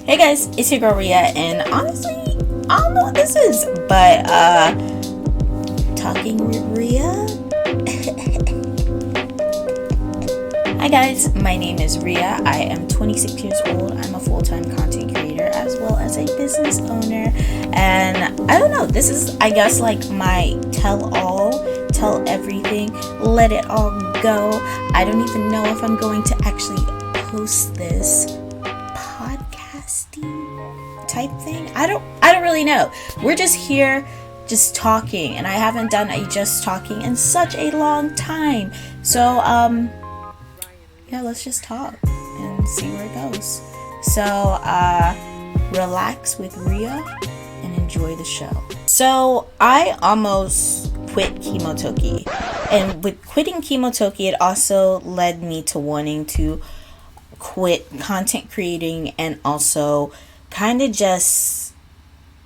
Hey guys, it's your girl Ria, and honestly, I don't know what this is, but talking with Ria. Hi guys, my name is Ria. I am 26 years old. I'm a full-time content creator as well as a business owner, and I don't know. This is, I guess, like my tell everything, let it all go. I don't even know if I'm going to actually post this podcasty type thing. I don't really know. We're just here just talking, and I haven't done a just talking in such a long time. So yeah, let's just talk and see where it goes. So relax with Ria and enjoy the show. So I almost quit Chemotoki, and with quitting Chemotoki, it also led me to wanting to quit content creating and also kind of just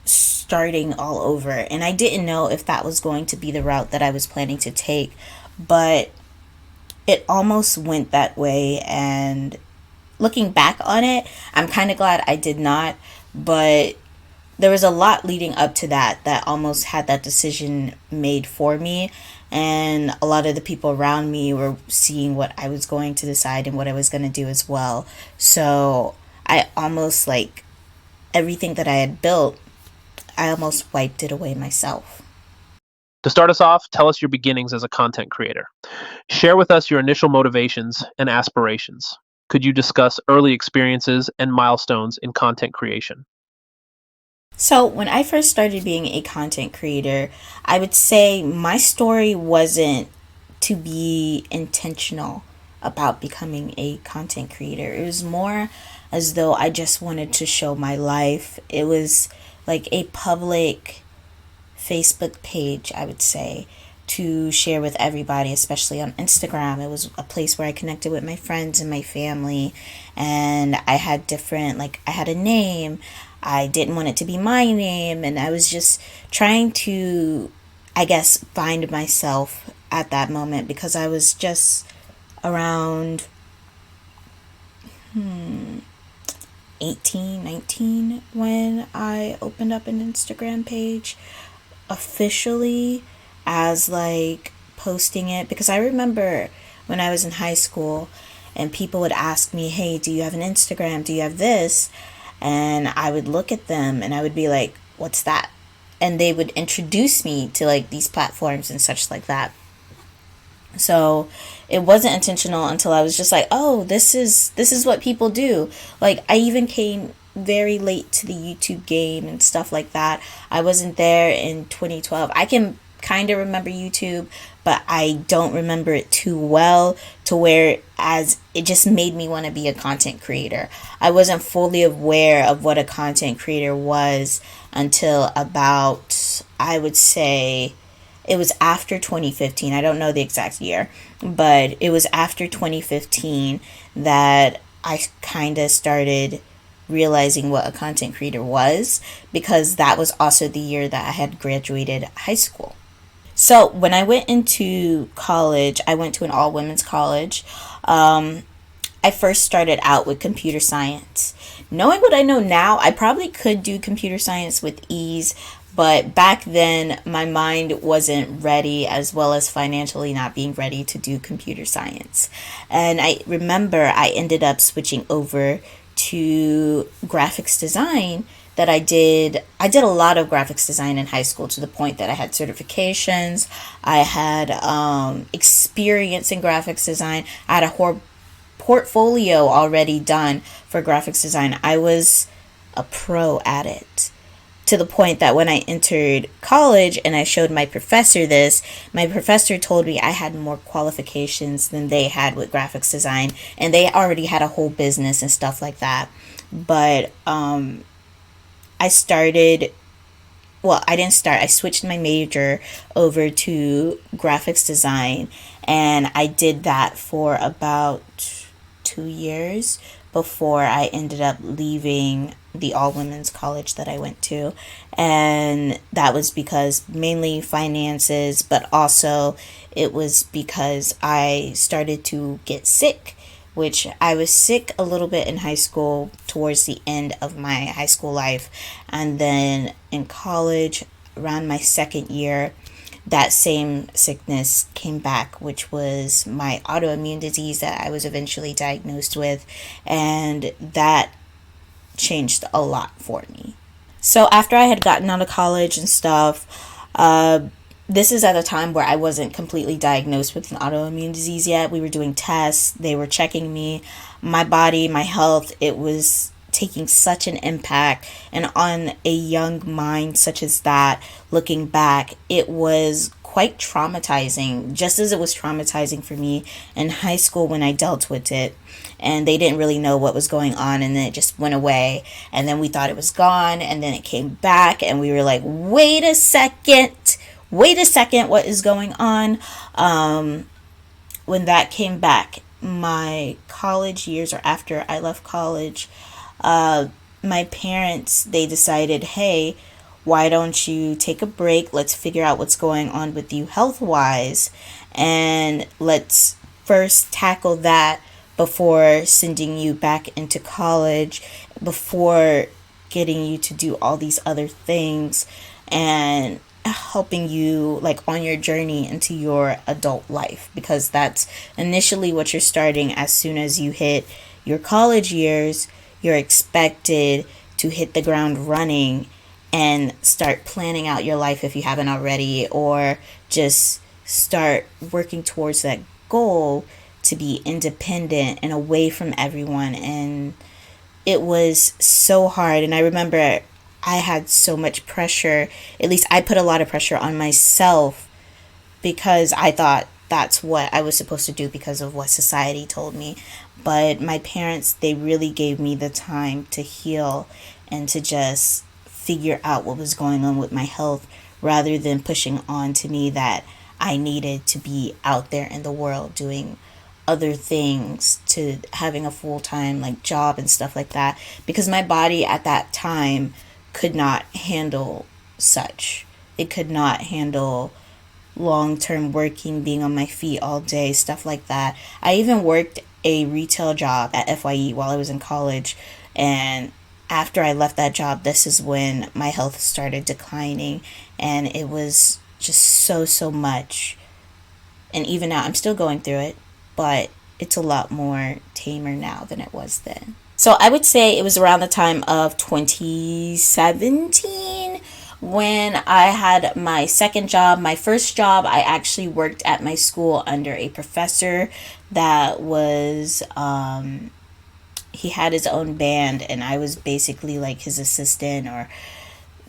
starting all over. And I didn't know if that was going to be the route that I was planning to take, but it almost went that way. And looking back on it, I'm kind of glad I did not, but there was a lot leading up to that almost had that decision made for me, and a lot of the people around me were seeing what I was going to decide and what I was going to do as well. So I almost, like, everything that I had built, I almost wiped it away myself. To start us off, tell us your beginnings as a content creator. Share with us your initial motivations and aspirations. Could you discuss early experiences and milestones in content creation? So, when I first started being a content creator, I would say my story wasn't to be intentional about becoming a content creator. It was more as though I just wanted to show my life. It was like a public Facebook page, I would say, to share with everybody, especially on Instagram. It was a place where I connected with my friends and my family, and I had different, like, I had a name. I didn't want it to be my name, and I was just trying to, I guess, find myself at that moment, because I was just around 18, 19 when I opened up an Instagram page officially, as like posting it, because I remember when I was in high school and people would ask me, hey, do you have an Instagram? Do you have this? And I would look at them and I would be like, what's that? And they would introduce me to like these platforms and such like that. So it wasn't intentional until I was just like, oh, this is what people do. Like, I even came very late to the YouTube game and stuff like that. I wasn't there in 2012. I can kind of remember YouTube, but I don't remember it too well, to where as it just made me want to be a content creator. I wasn't fully aware of what a content creator was until about, I would say, it was after 2015. I don't know the exact year, but it was after 2015 that I kind of started realizing what a content creator was, because that was also the year that I had graduated high school. So when I went into college, I went to an all women's college. I first started out with computer science. Knowing what I know now, I probably could do computer science with ease, but back then my mind wasn't ready, as well as financially not being ready to do computer science. And I remember I ended up switching over to graphics design. That I did a lot of graphics design in high school, to the point that I had certifications. I had experience in graphics design. I had a whole portfolio already done for graphics design. I was a pro at it, to the point that when I entered college and I showed my professor this, my professor told me I had more qualifications than they had with graphics design, and they already had a whole business and stuff like that. But I started, well, I didn't start, I switched my major over to graphics design, and I did that for about 2 years before I ended up leaving the all women's college that I went to. And that was because mainly finances, but also it was because I started to get sick which I was sick a little bit in high school towards the end of my high school life. And then in college, around my second year, that same sickness came back, which was my autoimmune disease that I was eventually diagnosed with. And that changed a lot for me. So after I had gotten out of college and stuff, this is at a time where I wasn't completely diagnosed with an autoimmune disease yet. We were doing tests, they were checking me, my body, my health. It was taking such an impact. And on a young mind such as that, looking back, it was quite traumatizing, just as it was traumatizing for me in high school when I dealt with it. And they didn't really know what was going on, and then it just went away. And then we thought it was gone, and then it came back, and we were like, wait a second, what is going on? When that came back, my college years, or after I left college, my parents, they decided, hey, why don't you take a break? Let's figure out what's going on with you health wise, and let's first tackle that before sending you back into college, before getting you to do all these other things and helping you like on your journey into your adult life, because that's initially what you're starting. As soon as you hit your college years, you're expected to hit the ground running and start planning out your life if you haven't already, or just start working towards that goal to be independent and away from everyone. And it was so hard. And I remember I had so much pressure. At least I put a lot of pressure on myself because I thought that's what I was supposed to do because of what society told me. But my parents, they really gave me the time to heal and to just figure out what was going on with my health, rather than pushing on to me that I needed to be out there in the world doing other things, to having a full-time like job and stuff like that, because my body at that time could not handle such. It could not handle long-term working, being on my feet all day, stuff like that. I even worked a retail job at FYE while I was in college, and after I left that job, this is when my health started declining, and it was just so much. And even now, I'm still going through it, but it's a lot more tamer now than it was then. So I would say it was around the time of 2017 when I had my second job. My first job, I actually worked at my school under a professor that was, he had his own band, and I was basically like his assistant, or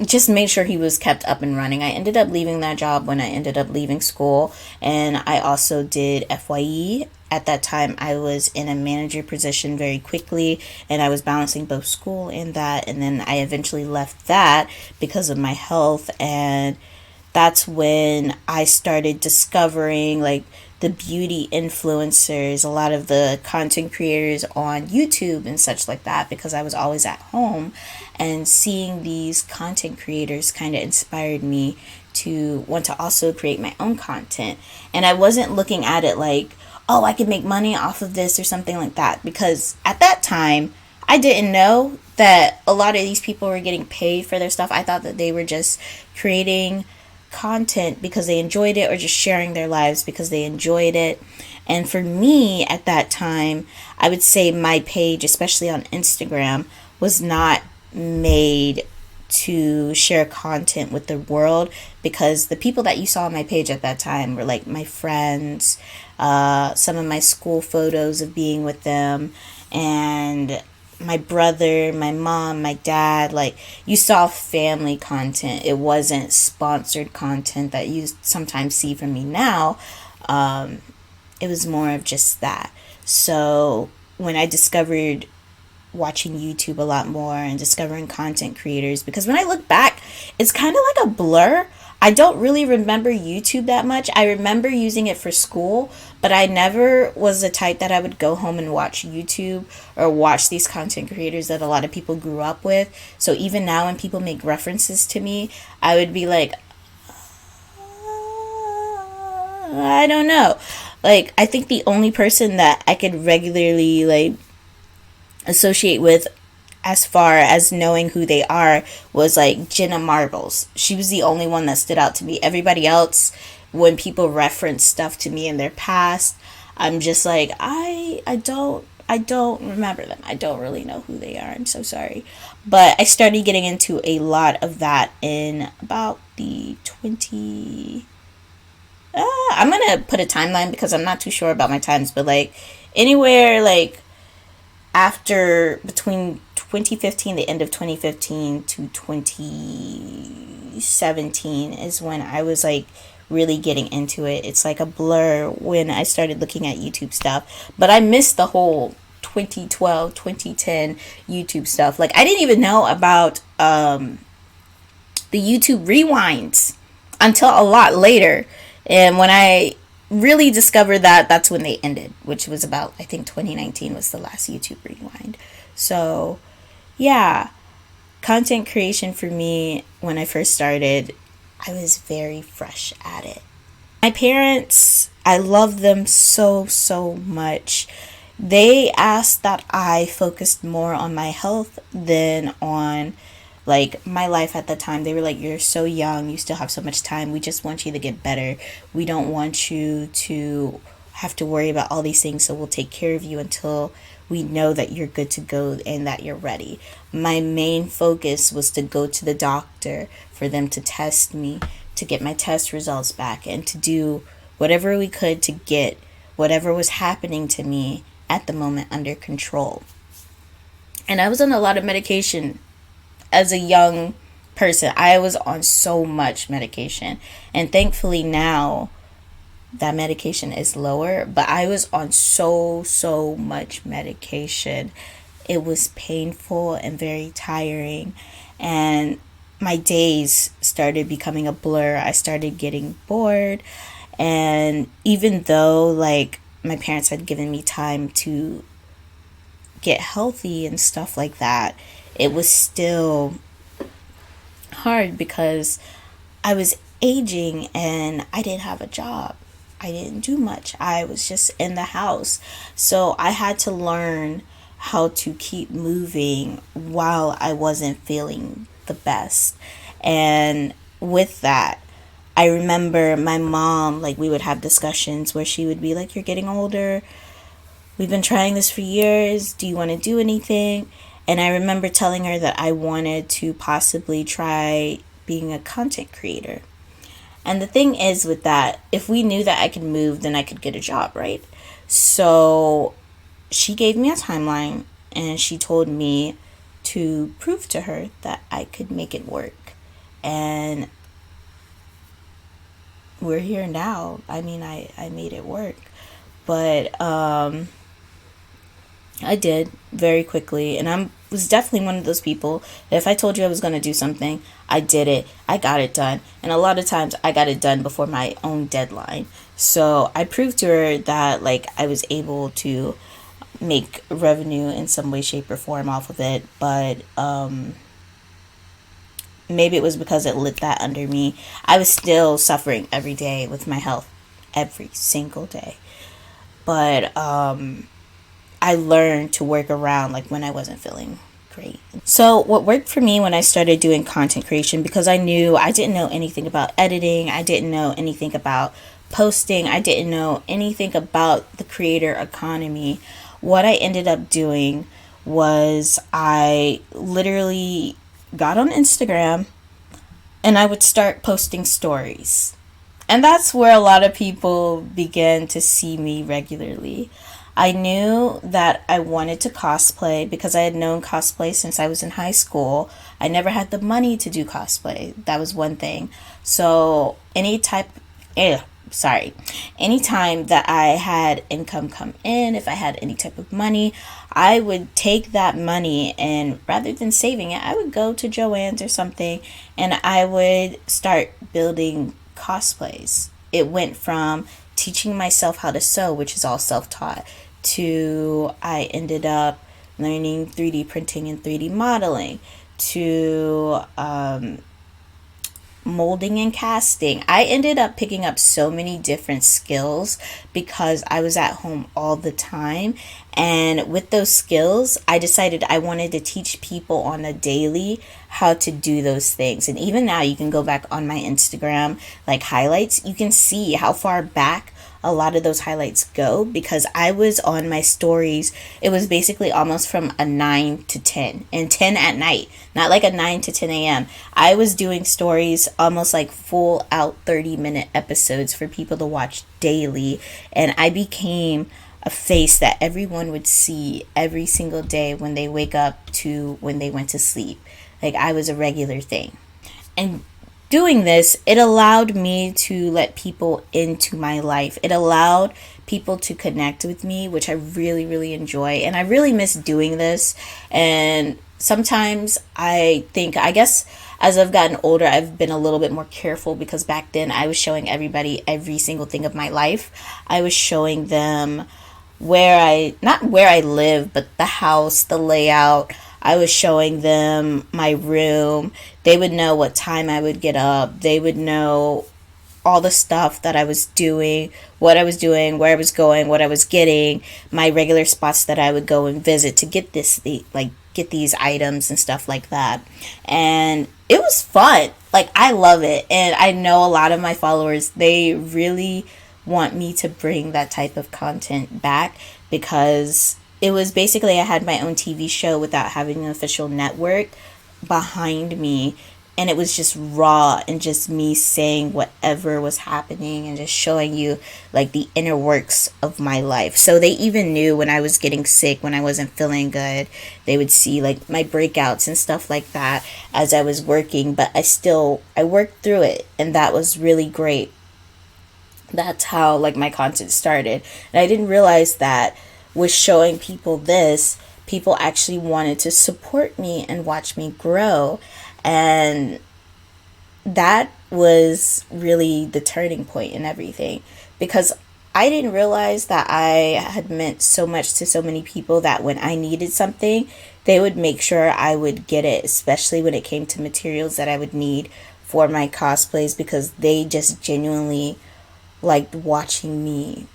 just made sure he was kept up and running. I ended up leaving that job when I ended up leaving school, and I also did FYE. At that time, I was in a manager position very quickly, and I was balancing both school and that, and then I eventually left that because of my health. And that's when I started discovering like the beauty influencers, a lot of the content creators on YouTube and such like that, because I was always at home, and seeing these content creators kind of inspired me to want to also create my own content. And I wasn't looking at it like, oh, I could make money off of this or something like that, because at that time I didn't know that a lot of these people were getting paid for their stuff. I thought that they were just creating content because they enjoyed it, or just sharing their lives because they enjoyed it. And for me at that time, I would say my page, especially on Instagram, was not made to share content with the world, because the people that you saw on my page at that time were like my friends, some of my school photos of being with them, and my brother, my mom, my dad. Like, you saw family content. It wasn't sponsored content that you sometimes see from me now. It was more of just that. So when I discovered watching YouTube a lot more and discovering content creators, because when I look back, it's kind of like a blur. I don't really remember YouTube that much. I remember using it for school, but I never was the type that I would go home and watch YouTube or watch these content creators that a lot of people grew up with. So even now when people make references to me, I would be like, I don't know. Like, I think the only person that I could regularly, like, associate with as far as knowing who they are was like Jenna Marbles. She was the only one that stood out to me. Everybody else, when people reference stuff to me in their past, I'm just like, I don't remember them. I don't really know who they are. I'm so sorry. But I started getting into a lot of that in about the 20, I'm gonna put a timeline because I'm not too sure about my times, but like anywhere like after between 2015, the end of 2015 to 2017 is when I was like really getting into it. It's like a blur when I started looking at YouTube stuff, but I missed the whole 2012, 2010 YouTube stuff. Like I didn't even know about the YouTube rewinds until a lot later. And when I really discovered that, that's when they ended, which was about, I think 2019 was the last YouTube rewind. So, yeah, content creation for me, when I first started, I was very fresh at it. My parents, I love them so, so much. They asked that I focused more on my health than on like my life at the time. They were like, you're so young, you still have so much time, we just want you to get better, we don't want you to have to worry about all these things, so we'll take care of you until we know that you're good to go and that you're ready. My main focus was to go to the doctor, for them to test me, to get my test results back, and to do whatever we could to get whatever was happening to me at the moment under control. And I was on a lot of medication as a young person. I was on so much medication. And thankfully now that medication is lower, but I was on so, so much medication. It was painful and very tiring. And my days started becoming a blur. I started getting bored. And even though, like, my parents had given me time to get healthy and stuff like that, it was still hard because I was aging and I didn't have a job. I didn't do much. I was just in the house. So I had to learn how to keep moving while I wasn't feeling the best. And with that, I remember my mom, like, we would have discussions where she would be like, you're getting older. We've been trying this for years. Do you want to do anything? And I remember telling her that I wanted to possibly try being a content creator. And the thing is with that, if we knew that I could move, then I could get a job, right? So she gave me a timeline and she told me to prove to her that I could make it work. And we're here now. I mean, I made it work. But I did very quickly, and I was definitely one of those people that if I told you I was going to do something, I did it. I got it done. And a lot of times I got it done before my own deadline. So I proved to her that like I was able to make revenue in some way, shape, or form off of it. But maybe it was because it lit that under me. I was still suffering every day with my health, every single day. But I learned to work around like when I wasn't feeling great. So what worked for me when I started doing content creation, because I knew I didn't know anything about editing, I didn't know anything about posting, I didn't know anything about the creator economy. What I ended up doing was I literally got on Instagram and I would start posting stories. And that's where a lot of people began to see me regularly. I knew that I wanted to cosplay because I had known cosplay since I was in high school. I never had the money to do cosplay. That was one thing. So anytime that I had income come in, if I had any type of money, I would take that money and rather than saving it, I would go to Joann's or something and I would start building cosplays. It went from teaching myself how to sew, which is all self-taught, to I ended up learning 3D printing and 3D modeling, to molding and casting. I ended up picking up so many different skills because I was at home all the time. And with those skills, I decided I wanted to teach people on a daily how to do those things. And even now, you can go back on my Instagram, like highlights, you can see how far back a lot of those highlights go because I was on my stories. It was basically almost from a 9 to 10 and 10 at night, not like a 9 to 10 a.m. I was doing stories almost like full out 30-minute episodes for people to watch daily. And I became a face that everyone would see every single day when they wake up to when they went to sleep. Like I was a regular thing. And doing this, it allowed me to let people into my life. It allowed people to connect with me, which I really, really enjoy. And I really miss doing this. And sometimes I think, I guess, as I've gotten older, I've been a little bit more careful because back then I was showing everybody every single thing of my life. I was showing them not where I live, but the house, the layout. I was showing them my room. They would know what time I would get up. They would know all the stuff that I was doing, what I was doing, where I was going, what I was getting, my regular spots that I would go and visit to get get these items and stuff like that. And it was fun. Like I love it. And I know a lot of my followers, they really want me to bring that type of content back because it was basically I had my own TV show without having an official network behind me, and it was just raw and just me saying whatever was happening and just showing you like the inner works of my life. So they even knew when I was getting sick, when I wasn't feeling good, they would see like my breakouts and stuff like that as I was working, but I worked through it, and that was really great. That's how like my content started. And I didn't realize that with showing people this, people actually wanted to support me and watch me grow. And that was really the turning point in everything because I didn't realize that I had meant so much to so many people that when I needed something, they would make sure I would get it, especially when it came to materials that I would need for my cosplays because they just genuinely liked watching me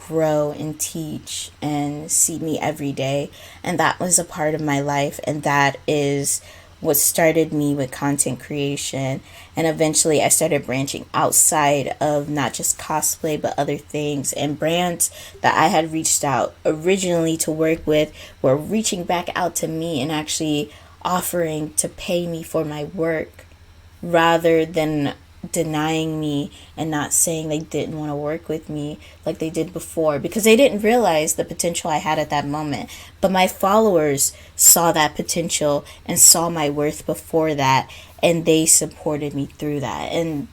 grow and teach and see me every day. And that was a part of my life. And that is what started me with content creation. And eventually I started branching outside of not just cosplay, but other things. And brands that I had reached out originally to work with were reaching back out to me and actually offering to pay me for my work rather than denying me and not saying they didn't want to work with me like they did before because they didn't realize the potential I had at that moment. But my followers saw that potential and saw my worth before that, and they supported me through that. And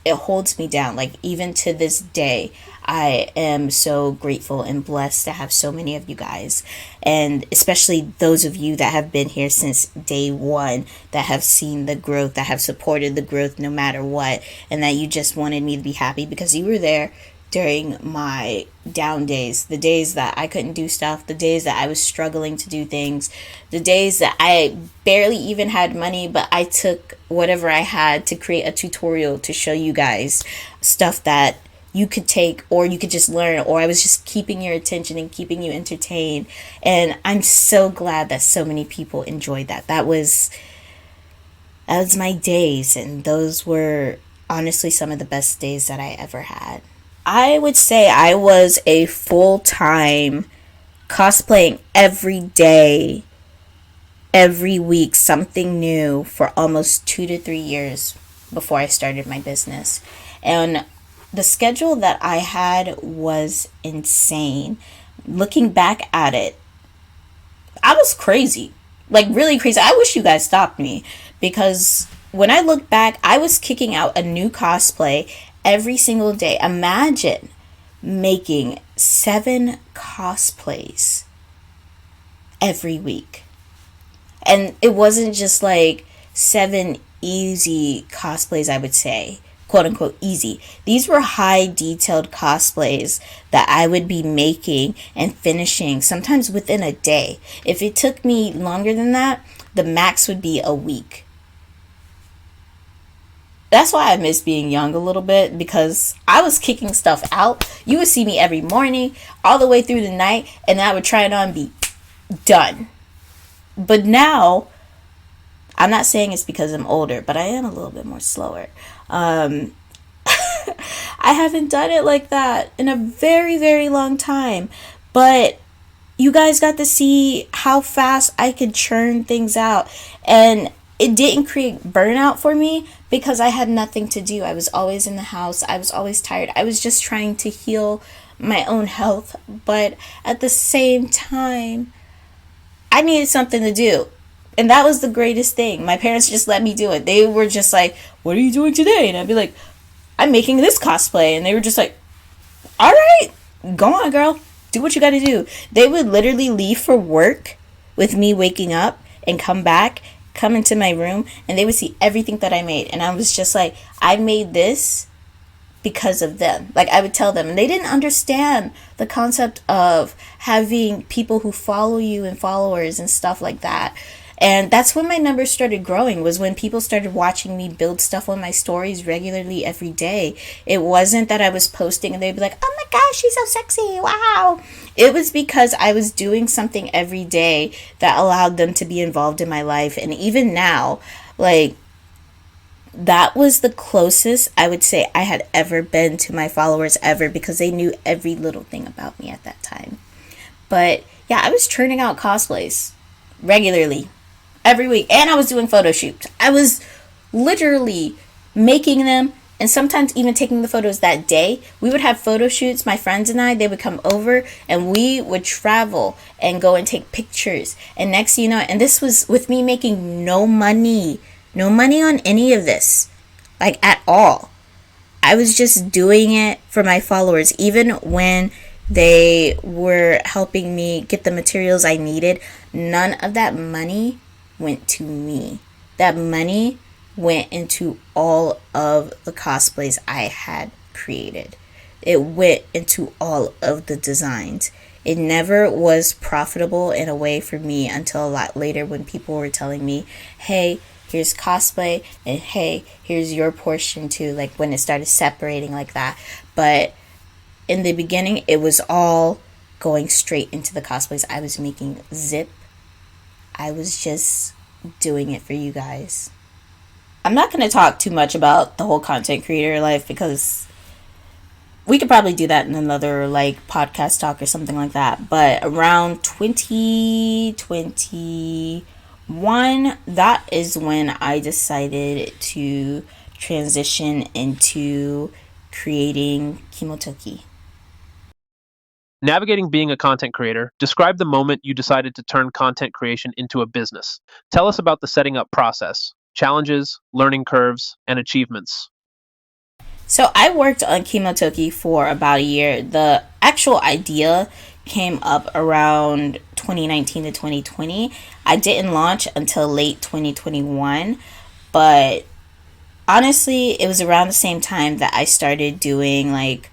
it holds me down. Like even to this day, I am so grateful and blessed to have so many of you guys, and especially those of you that have been here since day one, that have seen the growth, that have supported the growth no matter what, and that you just wanted me to be happy because you were there during my down days, the days that I couldn't do stuff, the days that I was struggling to do things, the days that I barely even had money, but I took whatever I had to create a tutorial to show you guys stuff that you could take or you could just learn, or I was just keeping your attention and keeping you entertained. And I'm so glad that so many people enjoyed that. That was my days, and those were honestly some of the best days that I ever had. I would say I was a full-time cosplaying every day, every week, something new for almost 2 to 3 years before I started my business. And the schedule that I had was insane. Looking back at it, I was crazy. Like really crazy. I wish you guys stopped me because when I look back, I was kicking out a new cosplay every single day. Imagine making 7 cosplays every week. And it wasn't just like 7 easy cosplays, I would say, quote unquote easy. These were high detailed cosplays that I would be making and finishing sometimes within a day. If it took me longer than that, the max would be a week. That's why I miss being young a little bit, because I was kicking stuff out. You would see me every morning, all the way through the night, and I would try it on and be done. But now, I'm not saying it's because I'm older, but I am a little bit more slower. Um, I haven't done it like that in a very, very long time. But you guys got to see how fast I could churn things out. And it didn't create burnout for me because I had nothing to do. I was always in the house. I was always tired. I was just trying to heal my own health. But at the same time, I needed something to do. And that was the greatest thing. My parents just let me do it. They were just like, "What are you doing today?" And I'd be like, "I'm making this cosplay." And they were just like, "All right, go on, girl. Do what you got to do." They would literally leave for work with me waking up and come back, come into my room, and they would see everything that I made. And I was just like, I made this because of them. Like, I would tell them, and they didn't understand the concept of having people who follow you and followers and stuff like that. And that's when my numbers started growing, was when people started watching me build stuff on my stories regularly every day. It wasn't that I was posting and they'd be like, "Oh my gosh, she's so sexy, wow." It was because I was doing something every day that allowed them to be involved in my life. And even now, like, that was the closest I would say I had ever been to my followers ever, because they knew every little thing about me at that time. But yeah, I was churning out cosplays regularly every week, and I was doing photo shoots. I was literally making them, and sometimes even taking the photos that day. We would have photo shoots, my friends and I, they would come over and we would travel and go and take pictures. And next you know, and this was with me making no money. No money on any of this. Like, at all. I was just doing it for my followers. Even when they were helping me get the materials I needed, none of that money went to me. That money went into all of the cosplays I had created. It went into all of the designs. It never was profitable in a way for me until a lot later, when people were telling me, "Hey, here's cosplay, and hey, here's your portion too," like when it started separating like that. But in the beginning, it was all going straight into the cosplays I was making. Zip. I was just doing it for you guys. I'm not going to talk too much about the whole content creator life, because we could probably do that in another like podcast talk or something like that. But around 2021, that is when I decided to transition into creating Kimotoki. Navigating being a content creator, describe the moment you decided to turn content creation into a business. Tell us about the setting up process, challenges, learning curves, and achievements. So I worked on Kimotoki for about a year. The actual idea came up around 2019 to 2020. I didn't launch until late 2021, but honestly, it was around the same time that I started doing like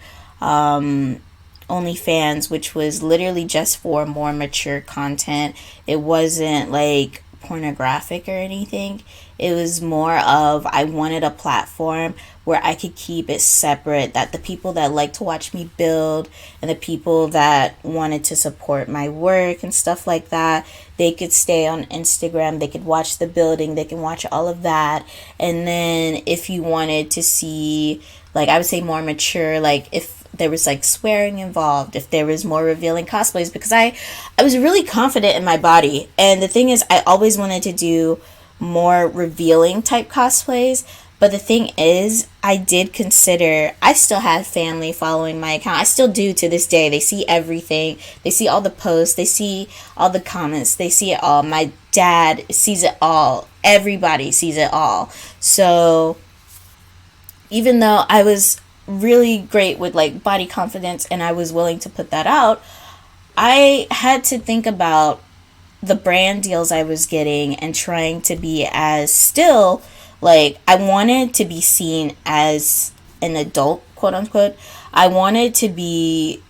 OnlyFans, which was literally just for more mature content. It wasn't like pornographic or anything. It was more of, I wanted a platform where I could keep it separate, that the people that like to watch me build and the people that wanted to support my work and stuff like that, they could stay on Instagram, they could watch the building, they can watch all of that. And then if you wanted to see, like, I would say more mature, like if there was like swearing involved, if there was more revealing cosplays, because I was really confident in my body. And the thing is, I always wanted to do more revealing type cosplays. But the thing is, I did consider, I still had family following my account. I still do to this day. They see everything. They see all the posts. They see all the comments. They see it all. My dad sees it all. Everybody sees it all. So even though I was really great with like body confidence and I was willing to put that out, I had to think about the brand deals I was getting and trying to be as still, like, I wanted to be seen as an adult, quote unquote. I wanted to be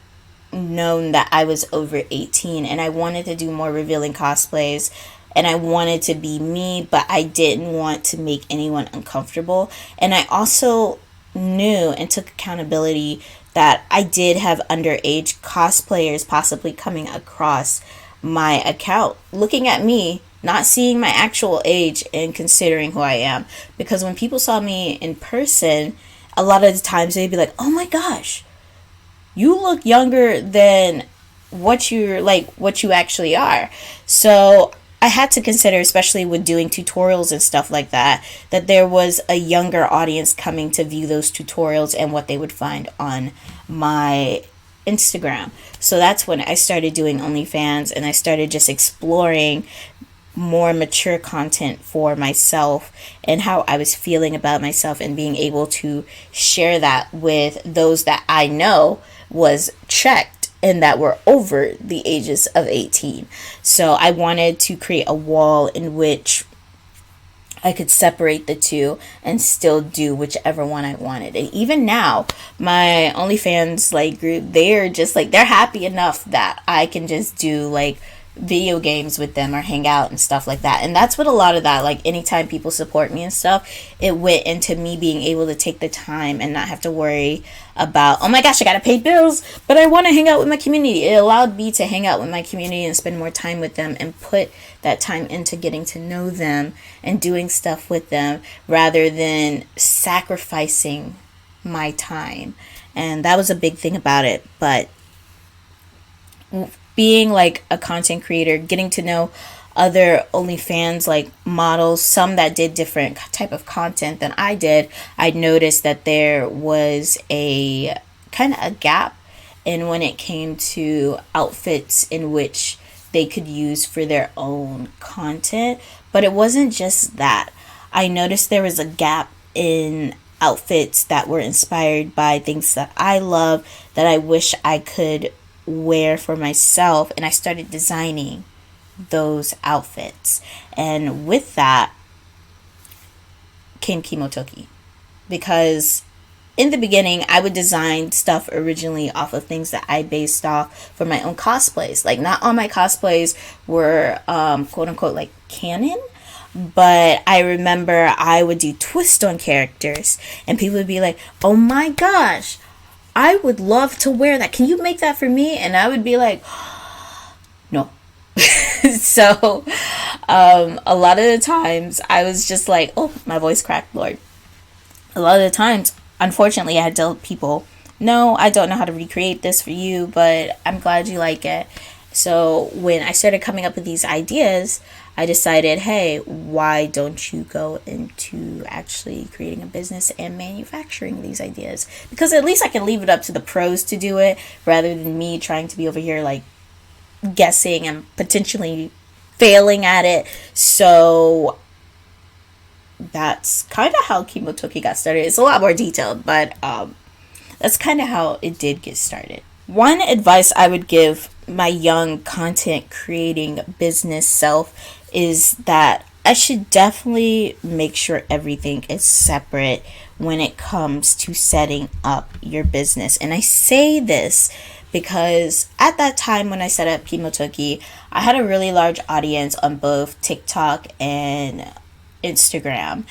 known that I was over 18, and I wanted to do more revealing cosplays. and I wanted to be me, but I didn't want to make anyone uncomfortable. And I also knew and took accountability that I did have underage cosplayers possibly coming across my account, looking at me, not seeing my actual age and considering who I am. Because when people saw me in person, a lot of the times they'd be like, "Oh my gosh, you look younger than what you actually are." So I had to consider, especially with doing tutorials and stuff like that, that there was a younger audience coming to view those tutorials and what they would find on my Instagram. So that's when I started doing OnlyFans, and I started just exploring more mature content for myself and how I was feeling about myself, and being able to share that with those that I know was checked and that were over the ages of 18. So I wanted to create a wall in which I could separate the two and still do whichever one I wanted. And even now, my OnlyFans like group, they're just like, they're happy enough that I can just do like video games with them or hang out and stuff like that. And that's what a lot of that, like anytime people support me and stuff, it went into me being able to take the time and not have to worry about, oh my gosh, I gotta pay bills, but I want to hang out with my community. It allowed me to hang out with my community and spend more time with them and put that time into getting to know them and doing stuff with them, rather than sacrificing my time. And that was a big thing about it. But being like a content creator, getting to know other OnlyFans like models, some that did different type of content than I did, I noticed that there was a kind of a gap in when it came to outfits in which they could use for their own content. But it wasn't just that. I noticed there was a gap in outfits that were inspired by things that I love, that I wish I could wear for myself, and I started designing those outfits. And with that came Kimotoki, because in the beginning I would design stuff originally off of things that I based off for my own cosplays. Like, not all my cosplays were quote unquote like canon, but I remember I would do twist on characters and people would be like, "Oh my gosh, I would love to wear that. Can you make that for me?" And I would be like, "No." So, a lot of the times I was just like, oh, my voice cracked, Lord. A lot of the times, unfortunately, I had to tell people, "No, I don't know how to recreate this for you, but I'm glad you like it." So when I started coming up with these ideas, I decided, hey, why don't you go into actually creating a business and manufacturing these ideas? Because at least I can leave it up to the pros to do it, rather than me trying to be over here like guessing and potentially failing at it. So that's kind of how Kimotoki got started. It's a lot more detailed, but that's kind of how it did get started. One advice I would give my young content creating business self is that I should definitely make sure everything is separate when it comes to setting up your business. And I say this because at that time when I set up Kimotoki, I had a really large audience on both TikTok and Instagram.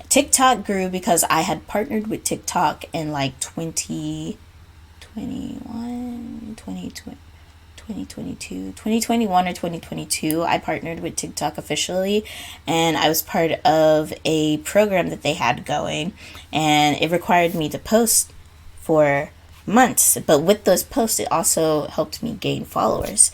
TikTok grew because I had partnered with TikTok in like 2021, 2021 or 2022. I partnered with TikTok officially, and I was part of a program that they had going, and it required me to post for months. But with those posts, it also helped me gain followers,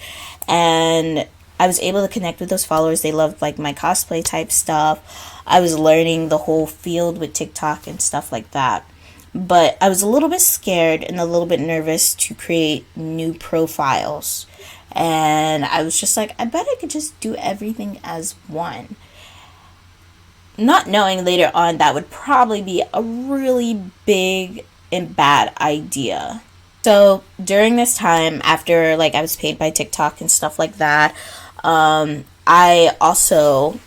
and I was able to connect with those followers. They loved like my cosplay type stuff. I was learning the whole field with TikTok and stuff like that. But I was a little bit scared and a little bit nervous to create new profiles. And I was just like, I bet I could just do everything as one. Not knowing later on that would probably be a really big and bad idea. So during this time, after like I was paid by TikTok and stuff like that, I also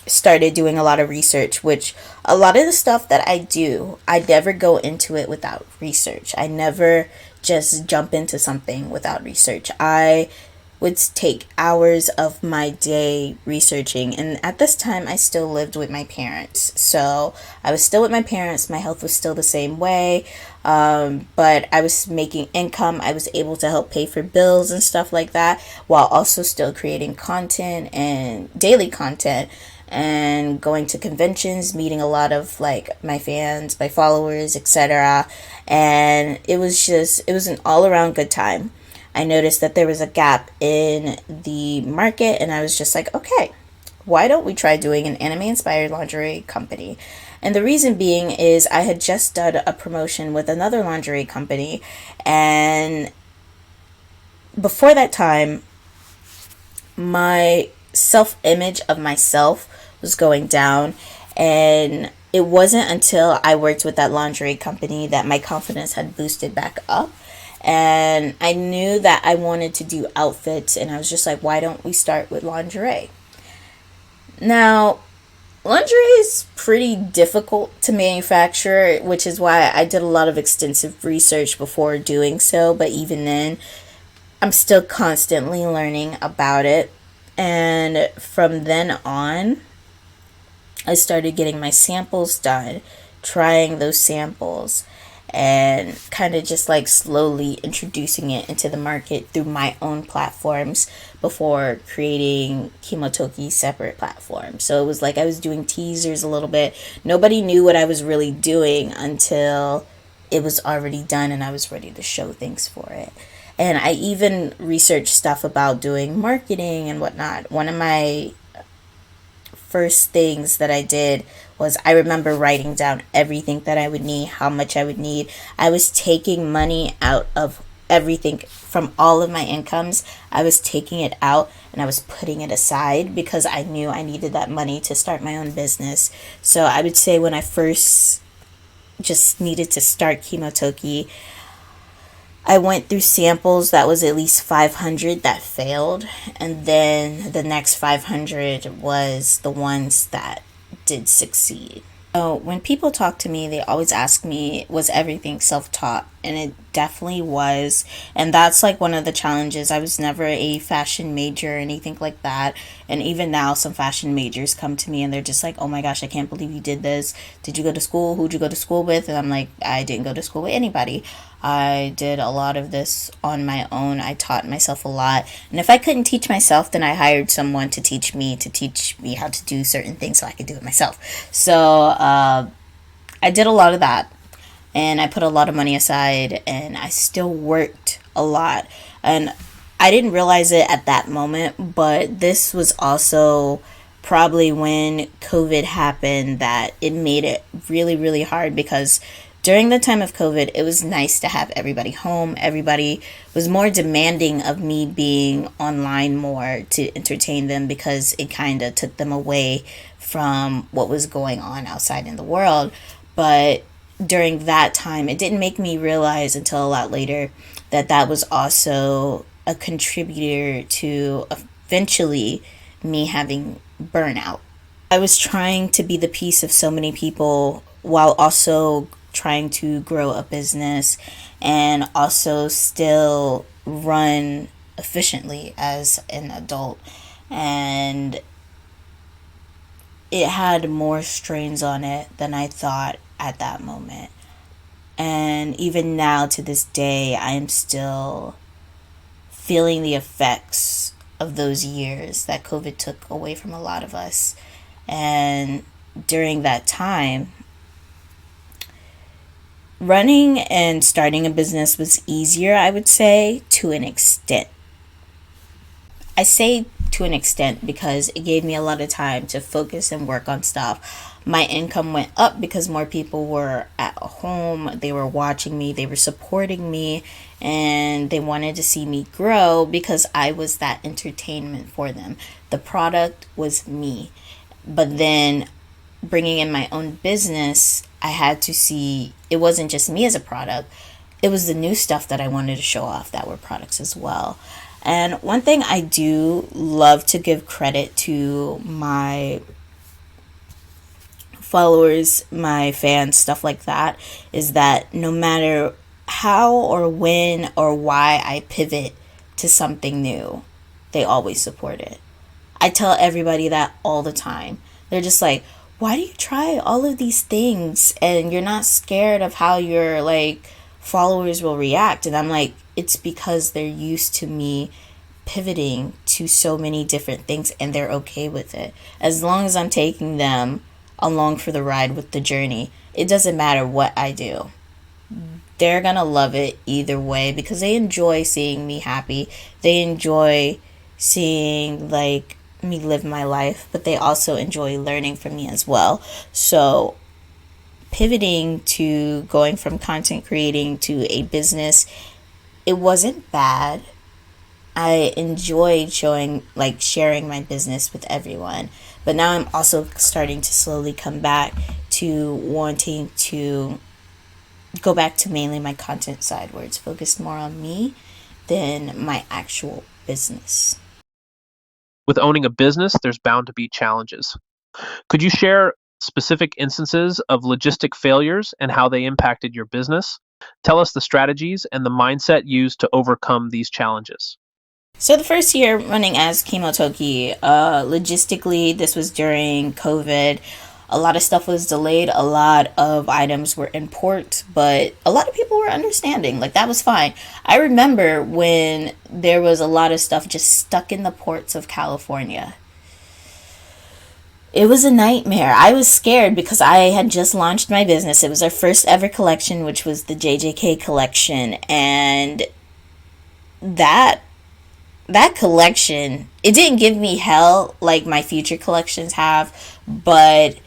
started doing a lot of research, which a lot of the stuff that I do, I never go into it without research. I never just jump into something without research. I would take hours of my day researching. And at this time, I still lived with my parents. So I was still with my parents. My health was still the same way. But I was making income. I was able to help pay for bills and stuff like that while also still creating content and daily content and going to conventions, meeting a lot of like my fans, my followers, etc. And it was an all around good time. I noticed that there was a gap in the market, and I was just like, okay, why don't we try doing an anime inspired lingerie company? And the reason being is I had just done a promotion with another lingerie company, and before that time, my self image of myself was going down, and it wasn't until I worked with that lingerie company that my confidence had boosted back up. And I knew that I wanted to do outfits, and I was just like, why don't we start with lingerie? Now, lingerie is pretty difficult to manufacture, which is why I did a lot of extensive research before doing so. But even then, I'm still constantly learning about it. And from then on, I started getting my samples done, trying those samples, and kind of just like slowly introducing it into the market through my own platforms before creating Kimotoki's separate platform. So it was like I was doing teasers a little bit. Nobody knew what I was really doing until it was already done and I was ready to show things for it. And I even researched stuff about doing marketing and whatnot. One of my first things that I did was I remember writing down everything that I would need, how much I would need. I was taking money out of everything from all of my incomes. I was taking it out and I was putting it aside because I knew I needed that money to start my own business. So I would say when I first just needed to start Kimotoki, I went through samples that was at least 500 that failed, and then the next 500 was the ones that did succeed. So when people talk to me, they always ask me, was everything self-taught? And it definitely was. And that's like one of the challenges. I was never a fashion major or anything like that. And even now, some fashion majors come to me and they're just like, oh my gosh, I can't believe you did this. Did you go to school? Who'd you go to school with? And I'm like, I didn't go to school with anybody. I did a lot of this on my own. I taught myself a lot. And if I couldn't teach myself, then I hired someone to teach me how to do certain things so I could do it myself. So I did a lot of that. And I put a lot of money aside, and I still worked a lot. And I didn't realize it at that moment, but this was also probably when COVID happened that it made it really, really hard because during the time of COVID, it was nice to have everybody home. Everybody was more demanding of me being online more to entertain them because it kind of took them away from what was going on outside in the world. But during that time, it didn't make me realize until a lot later that that was also a contributor to eventually me having burnout. I was trying to be the piece of so many people while also trying to grow a business and also still run efficiently as an adult. And it had more strains on it than I thought at that moment. And even now to this day, I am still feeling the effects of those years that COVID took away from a lot of us. And during that time, running and starting a business was easier, I would say, to an extent. I say to an extent because it gave me a lot of time to focus and work on stuff. My income went up because more people were at home, they were watching me, they were supporting me, and they wanted to see me grow because I was that entertainment for them. The product was me. But then bringing in my own business, I had to see it wasn't just me as a product, it was the new stuff that I wanted to show off that were products as well. And one thing I do love to give credit to my followers, my fans, stuff like that, is that no matter how or when or why I pivot to something new, they always support it. I tell everybody that all the time. They're just like, why do you try all of these things and you're not scared of how your like followers will react? And I'm like, it's because they're used to me pivoting to so many different things and they're okay with it. As long as I'm taking them along for the ride with the journey, it doesn't matter what I do. They're gonna love it either way because they enjoy seeing me happy. They enjoy seeing like me live my life, but they also enjoy learning from me as well. So pivoting to going from content creating to a business, it wasn't bad. I enjoyed sharing my business with everyone. But now I'm also starting to slowly come back to wanting to go back to mainly my content side where it's focused more on me than my actual business. With owning a business, there's bound to be challenges. Could you share specific instances of logistic failures and how they impacted your business? Tell us the strategies and the mindset used to overcome these challenges. So the first year running as Chemotoki, logistically, this was during COVID. A lot of stuff was delayed. A lot of items were in port, but a lot of people were understanding. Like that was fine. I remember when there was a lot of stuff just stuck in the ports of California. It was a nightmare. I was scared because I had just launched my business. It was our first ever collection, which was the JJK collection, and that that collection, it didn't give me hell like my future collections have, but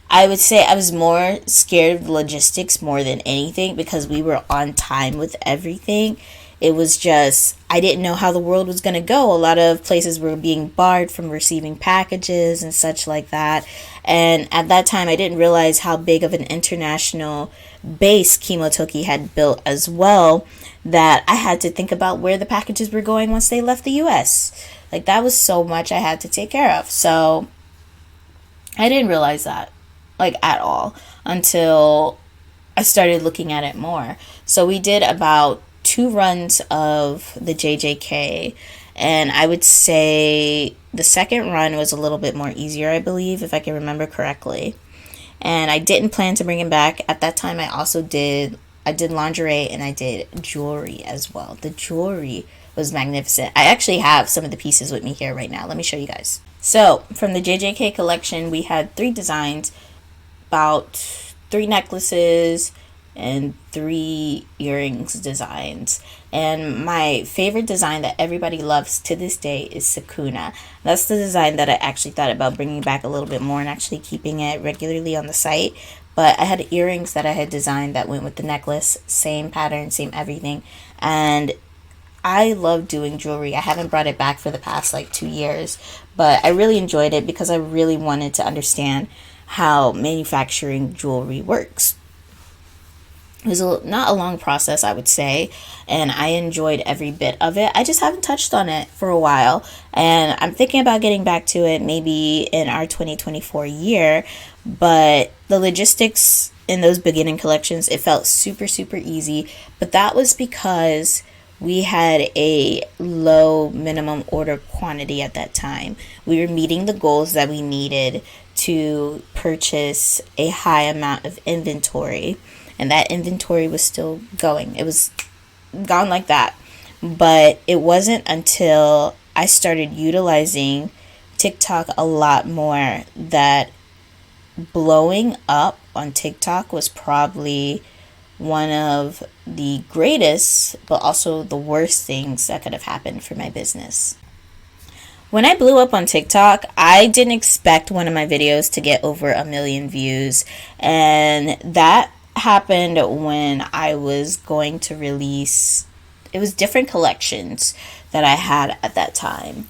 I would say I was more scared of logistics more than anything because we were on time with everything. It was just, I didn't know how the world was going to go. A lot of places were being barred from receiving packages and such like that. And at that time, I didn't realize how big of an international base Chemotoki had built as well, that I had to think about where the packages were going once they left the US. Like, that was so much I had to take care of. So, I didn't realize that, like, at all until I started looking at it more. So, we did about 2 runs of the JJK, and I would say the second run was a little bit more easier, I believe, if I can remember correctly. And I didn't plan to bring him back. At that time, I did lingerie and I did jewelry as well. The jewelry was magnificent. I actually have some of the pieces with me here right now. Let me show you guys. So, from the JJK collection, we had 3 designs, about 3 necklaces, and 3 earrings designs. And my favorite design that everybody loves to this day is Sakuna. That's the design that I actually thought about bringing back a little bit more and actually keeping it regularly on the site. But I had earrings that I had designed that went with the necklace, same pattern, same everything. And I love doing jewelry. I haven't brought it back for the past like 2 years, but I really enjoyed it because I really wanted to understand how manufacturing jewelry works. It was not a long process, I would say, and I enjoyed every bit of it. I just haven't touched on it for a while, and I'm thinking about getting back to it maybe in our 2024 year. But the logistics in those beginning collections, it felt super, super easy, but that was because we had a low minimum order quantity at that time. We were meeting the goals that we needed to purchase a high amount of inventory, and that inventory was still going. It was gone like that. But it wasn't until I started utilizing TikTok a lot more that blowing up on TikTok was probably one of the greatest, but also the worst things that could have happened for my business. When I blew up on TikTok, I didn't expect one of my videos to get over 1 million views, and that happened when I was going to release, it was different collections that I had at that time.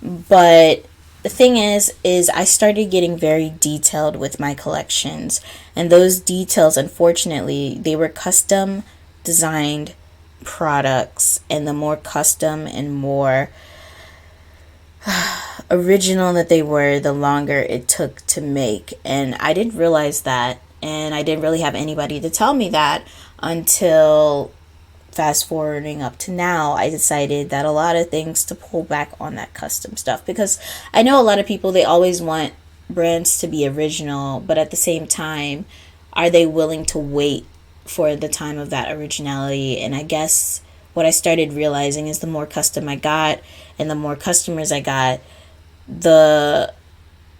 But the thing is I started getting very detailed with my collections, and those details, unfortunately, they were custom designed products, and the more custom and more original that they were, the longer it took to make. And I didn't realize that, and I didn't really have anybody to tell me that until fast forwarding up to now, I decided that a lot of things to pull back on that custom stuff, because I know a lot of people, they always want brands to be original, but at the same time, are they willing to wait for the time of that originality? And I guess what I started realizing is the more custom I got and the more customers I got, the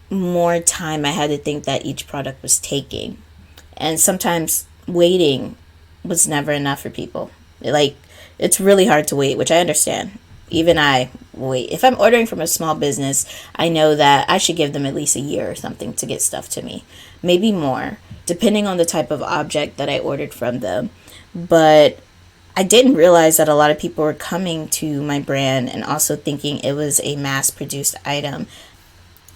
more time I had to think that each product was taking. And sometimes waiting was never enough for people. Like, it's really hard to wait, which I understand. Even I wait. If I'm ordering from a small business, I know that I should give them at least a year or something to get stuff to me. Maybe more, depending on the type of object that I ordered from them. But I didn't realize that a lot of people were coming to my brand and also thinking it was a mass produced item.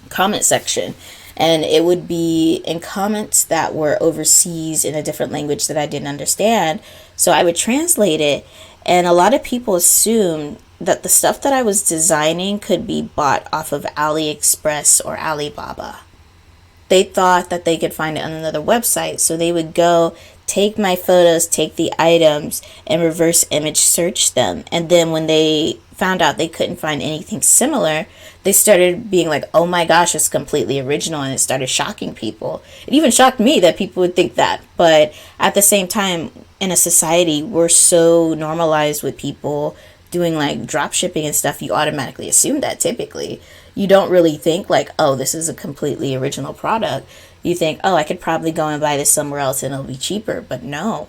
Comment section, and it would be in comments that were overseas in a different language that I didn't understand, so I would translate it, and a lot of people assumed that the stuff that I was designing could be bought off of AliExpress or Alibaba. They thought that they could find it on another website, so they would go take my photos, take the items, and reverse image search them. And then when they found out they couldn't find anything similar, they started being like, oh my gosh, it's completely original, and it started shocking people. It even shocked me that people would think that. But at the same time, in a society, we're so normalized with people doing like drop shipping and stuff, you automatically assume that typically. You don't really think like, oh, this is a completely original product. You think, oh, I could probably go and buy this somewhere else and it'll be cheaper. But no,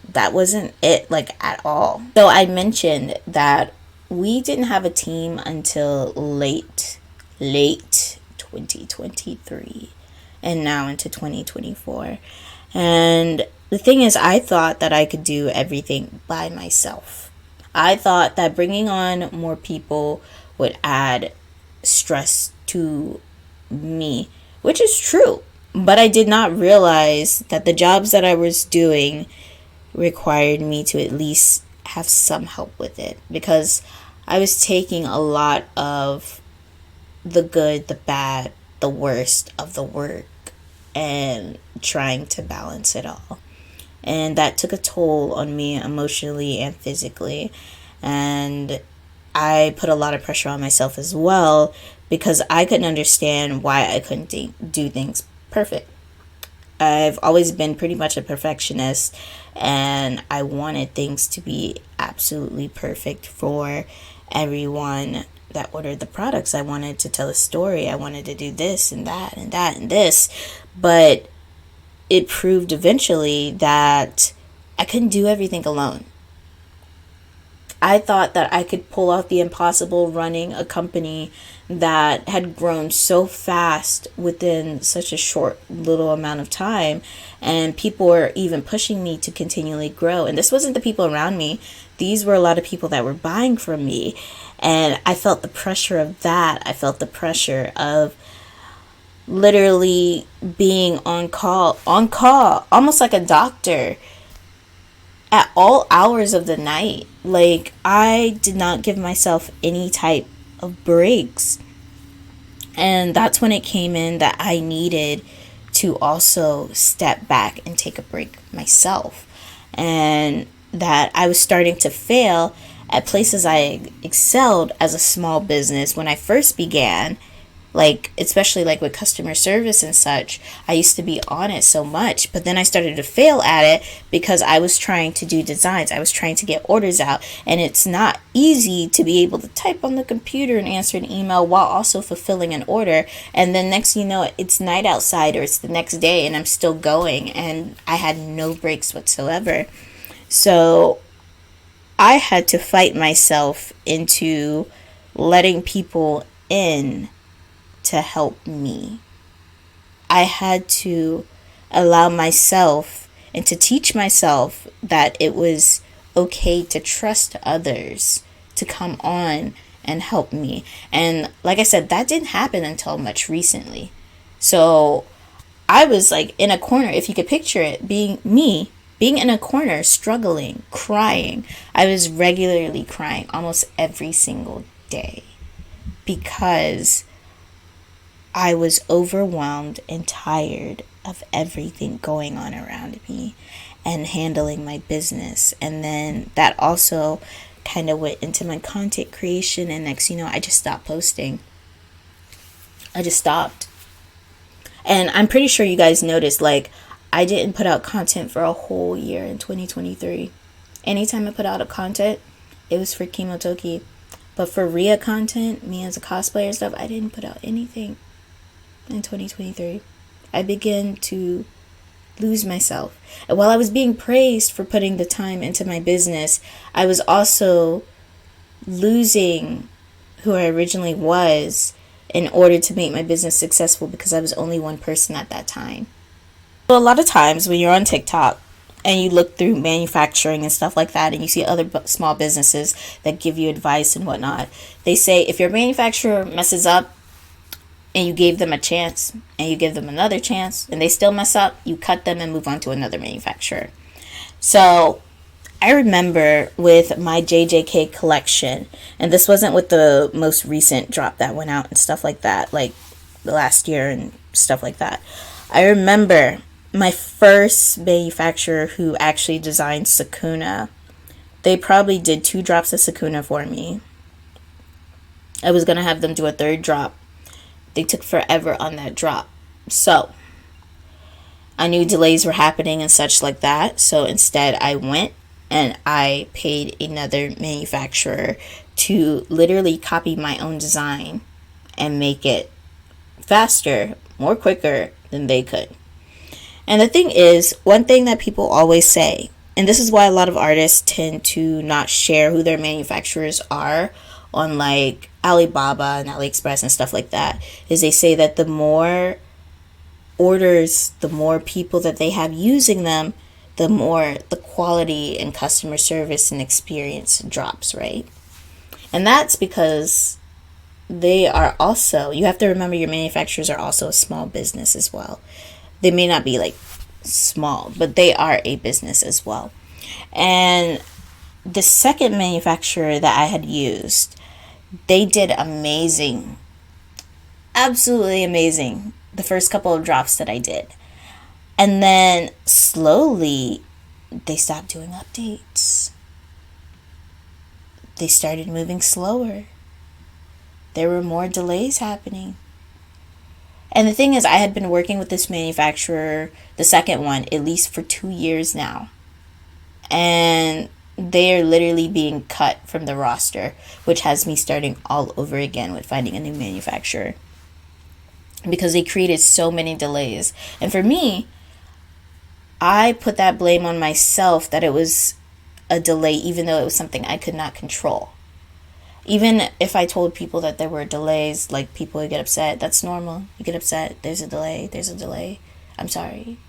that wasn't it, like, at all. So I mentioned that we didn't have a team until late 2023 and now into 2024. And the thing is, I thought that I could do everything by myself. I thought that bringing on more people would add stress to me, which is true. But I did not realize that the jobs that I was doing required me to at least have some help with it, because I was taking a lot of the good, the bad, the worst of the work and trying to balance it all. And that took a toll on me emotionally and physically. And I put a lot of pressure on myself as well, because I couldn't understand why I couldn't do things perfect. I've always been pretty much a perfectionist, and I wanted things to be absolutely perfect for everyone that ordered the products. I wanted to tell a story. I wanted to do this and that and that and this. But it proved eventually that I couldn't do everything alone. I thought that I could pull off the impossible running a company that had grown so fast within such a short little amount of time, and people were even pushing me to continually grow. And this wasn't the people around me. These were a lot of people that were buying from me, and I felt the pressure of that. I felt the pressure of literally being on call, almost like a doctor at all hours of the night. Like, I did not give myself any type of breaks. And that's when it came in that I needed to also step back and take a break myself. And that I was starting to fail at places I excelled as a small business when I first began. Like, especially like with customer service and such, I used to be on it so much, but then I started to fail at it because I was trying to do designs. I was trying to get orders out, and it's not easy to be able to type on the computer and answer an email while also fulfilling an order. And then next thing you know, it's night outside, or it's the next day, and I'm still going, and I had no breaks whatsoever. So I had to fight myself into letting people in to help me. I had to allow myself and to teach myself that it was okay to trust others to come on and help me. And like I said, that didn't happen until much recently. So I was like in a corner, if you could picture it, being in a corner, struggling, crying. I was regularly crying almost every single day because I was overwhelmed and tired of everything going on around me. and handling my business. And then that also kind of went into my content creation, and next I just stopped posting. I just stopped. And I'm pretty sure you guys noticed, like, I didn't put out content for a whole year in 2023. Anytime I put out a content, it was for Chemotoki. But for Rhea content, me as a cosplayer and stuff, I didn't put out anything in 2023. I began to lose myself. And while I was being praised for putting the time into my business, I was also losing who I originally was in order to make my business successful, because I was only one person at that time. So a lot of times when you're on TikTok and you look through manufacturing and stuff like that, and you see other small businesses that give you advice and whatnot, they say if your manufacturer messes up and you gave them a chance and you give them another chance and they still mess up, you cut them and move on to another manufacturer. So I remember with my JJK collection, and this wasn't with the most recent drop that went out and stuff like that, like the last year and stuff like that. I remember my first manufacturer who actually designed Sakuna, they probably did 2 drops of Sakuna for me. I was going to have them do a 3rd drop. They took forever on that drop. So I knew delays were happening and such like that. So instead I went and I paid another manufacturer to literally copy my own design and make it faster, more quicker than they could. And the thing is, one thing that people always say, and this is why a lot of artists tend to not share who their manufacturers are on like Alibaba and AliExpress and stuff like that, is they say that the more orders, the more people that they have using them, the more the quality and customer service and experience drops, right? And that's because they are also, you have to remember your manufacturers are also a small business as well. They may not be like small, but they are a business as well. And the second manufacturer that I had used, they did amazing. Absolutely amazing. The first couple of drops that I did. And then slowly they stopped doing updates. They started moving slower. There were more delays happening. And the thing is, I had been working with this manufacturer, the second one, at least for 2 years now. And they are literally being cut from the roster, which has me starting all over again with finding a new manufacturer, because they created so many delays. And for me, I put that blame on myself that it was a delay, even though it was something I could not control. Even if I told people that there were delays, like, people would get upset. That's normal. You get upset. There's a delay. There's a delay. I'm sorry.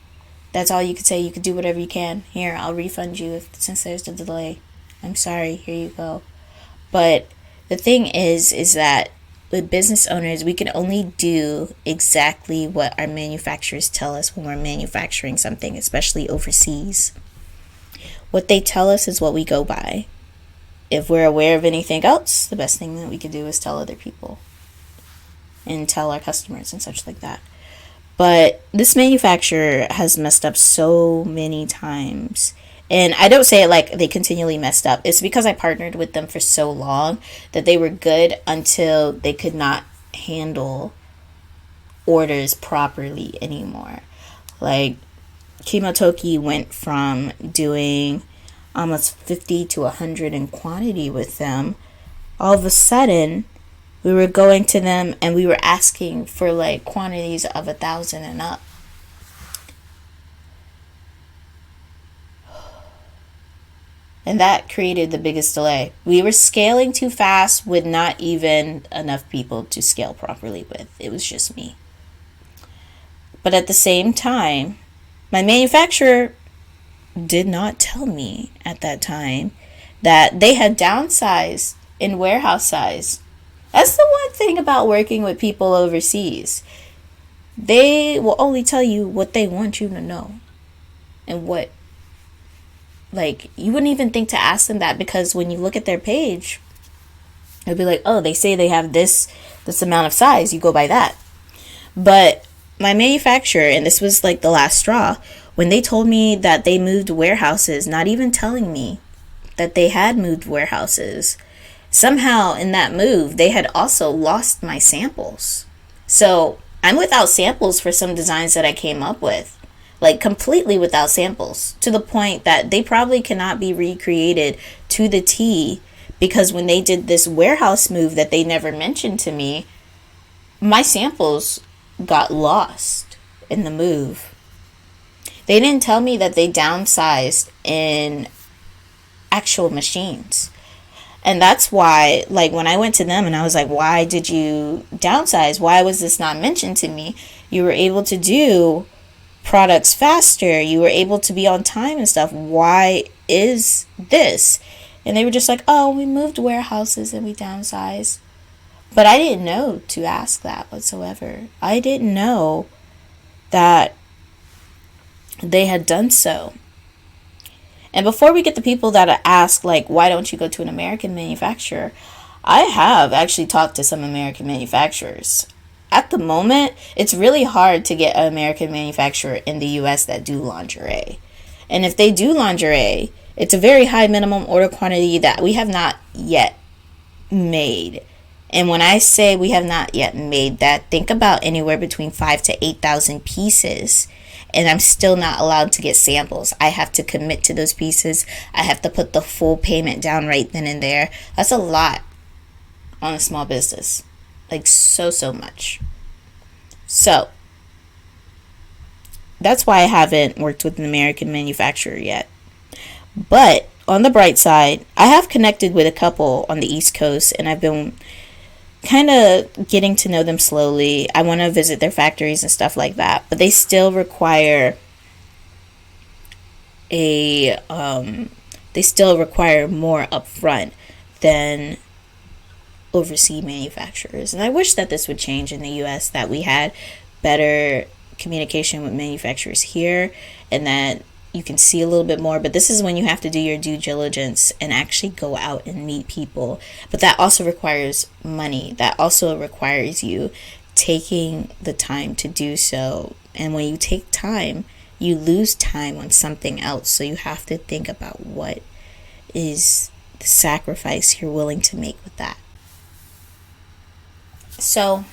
That's all you could say. You could do whatever you can. Here, I'll refund you since there's a delay. I'm sorry. Here you go. But the thing is that with business owners, we can only do exactly what our manufacturers tell us when we're manufacturing something, especially overseas. What they tell us is what we go by. If we're aware of anything else, the best thing that we can do is tell other people and tell our customers and such like that. But this manufacturer has messed up so many times. And I don't say it like they continually messed up. It's because I partnered with them for so long that they were good until they could not handle orders properly anymore. Like, Chemotoki went from doing almost 50 to 100 in quantity with them. All of a sudden, we were going to them and we were asking for like quantities of 1,000 and up. And that created the biggest delay. We were scaling too fast with not even enough people to scale properly with. It was just me. But at the same time, my manufacturer did not tell me at that time that they had downsized in warehouse size. That's the one thing about working with people overseas. They will only tell you what they want you to know. And what, like, you wouldn't even think to ask them that, because when you look at their page, it'll be like, oh, they say they have this amount of size. You go by that. But my manufacturer, and this was like the last straw, when they told me that they moved warehouses, not even telling me that they had moved warehouses, somehow in that move, they had also lost my samples. So I'm without samples for some designs that I came up with. Like completely without samples, to the point that they probably cannot be recreated to the T, because when they did this warehouse move that they never mentioned to me, my samples got lost in the move. They didn't tell me that they downsized in actual machines. And that's why, like, when I went to them and I was like, why did you downsize? Why was this not mentioned to me? You were able to do products faster. You were able to be on time and stuff. Why is this? And they were just like, oh, we moved warehouses and we downsized. But I didn't know to ask that whatsoever. I didn't know that they had done so. And before we get the people that ask, like, why don't you go to an American manufacturer? I have actually talked to some American manufacturers. At the moment, it's really hard to get an American manufacturer in the US that do lingerie. And if they do lingerie, it's a very high minimum order quantity that we have not yet made. And when I say we have not yet made that, think about anywhere between 5,000 to 8,000 pieces. And I'm still not allowed to get samples. I have to commit to those pieces. I have to put the full payment down right then and there. That's a lot on a small business. Like so much. So that's why I haven't worked with an American manufacturer yet. But on the bright side, I have connected with a couple on the East Coast, and I've been kind of getting to know them slowly. I want to visit their factories and stuff like that, but they still require more upfront than overseas manufacturers. And I wish that this would change in the US, that we had better communication with manufacturers here, and that you can see a little bit more. But this is when you have to do your due diligence and actually go out and meet people. But that also requires money. That also requires you taking the time to do so. And when you take time, you lose time on something else. So you have to think about what is the sacrifice you're willing to make with that. So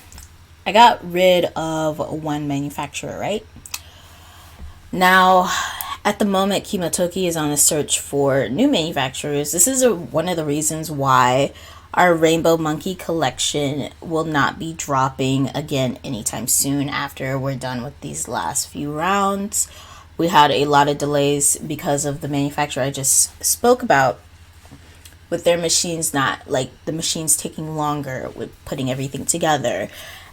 I got rid of one manufacturer, right? Now, at the moment, Kimotoki is on a search for new manufacturers. This is one of the reasons why our Rainbow Monkey collection will not be dropping again anytime soon after we're done with these last few rounds. We had a lot of delays because of the manufacturer I just spoke about, with their machines the machines taking longer with putting everything together.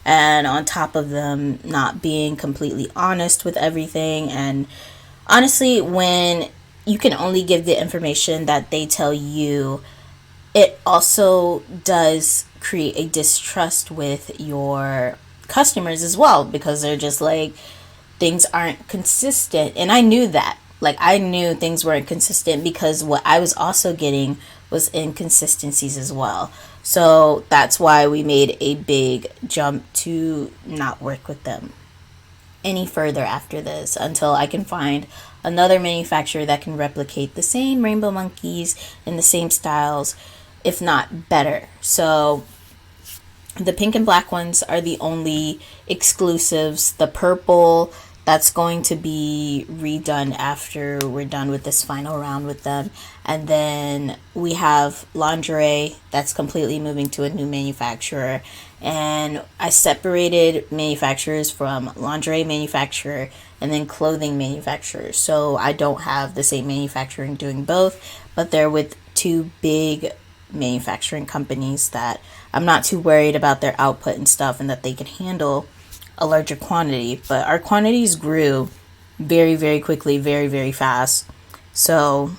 And on top of them not being completely honest with everything. And honestly, when you can only give the information that they tell you, it also does create a distrust with your customers as well, because they're just like, things aren't consistent. And I knew that. Like, I knew things weren't consistent because what I was also getting was inconsistencies as well. So that's why we made a big jump to not work with them any further after this, until I can find another manufacturer that can replicate the same rainbow monkeys in the same styles, if not better. So the pink and black ones are the only exclusives. The purple, that's going to be redone after we're done with this final round with them. And then we have lingerie that's completely moving to a new manufacturer. And I separated manufacturers from lingerie manufacturer and then clothing manufacturer. So I don't have the same manufacturing doing both, but they're with two big manufacturing companies that I'm not too worried about their output and stuff, and that they can handle a larger quantity. But our quantities grew very, very quickly, very, very fast. So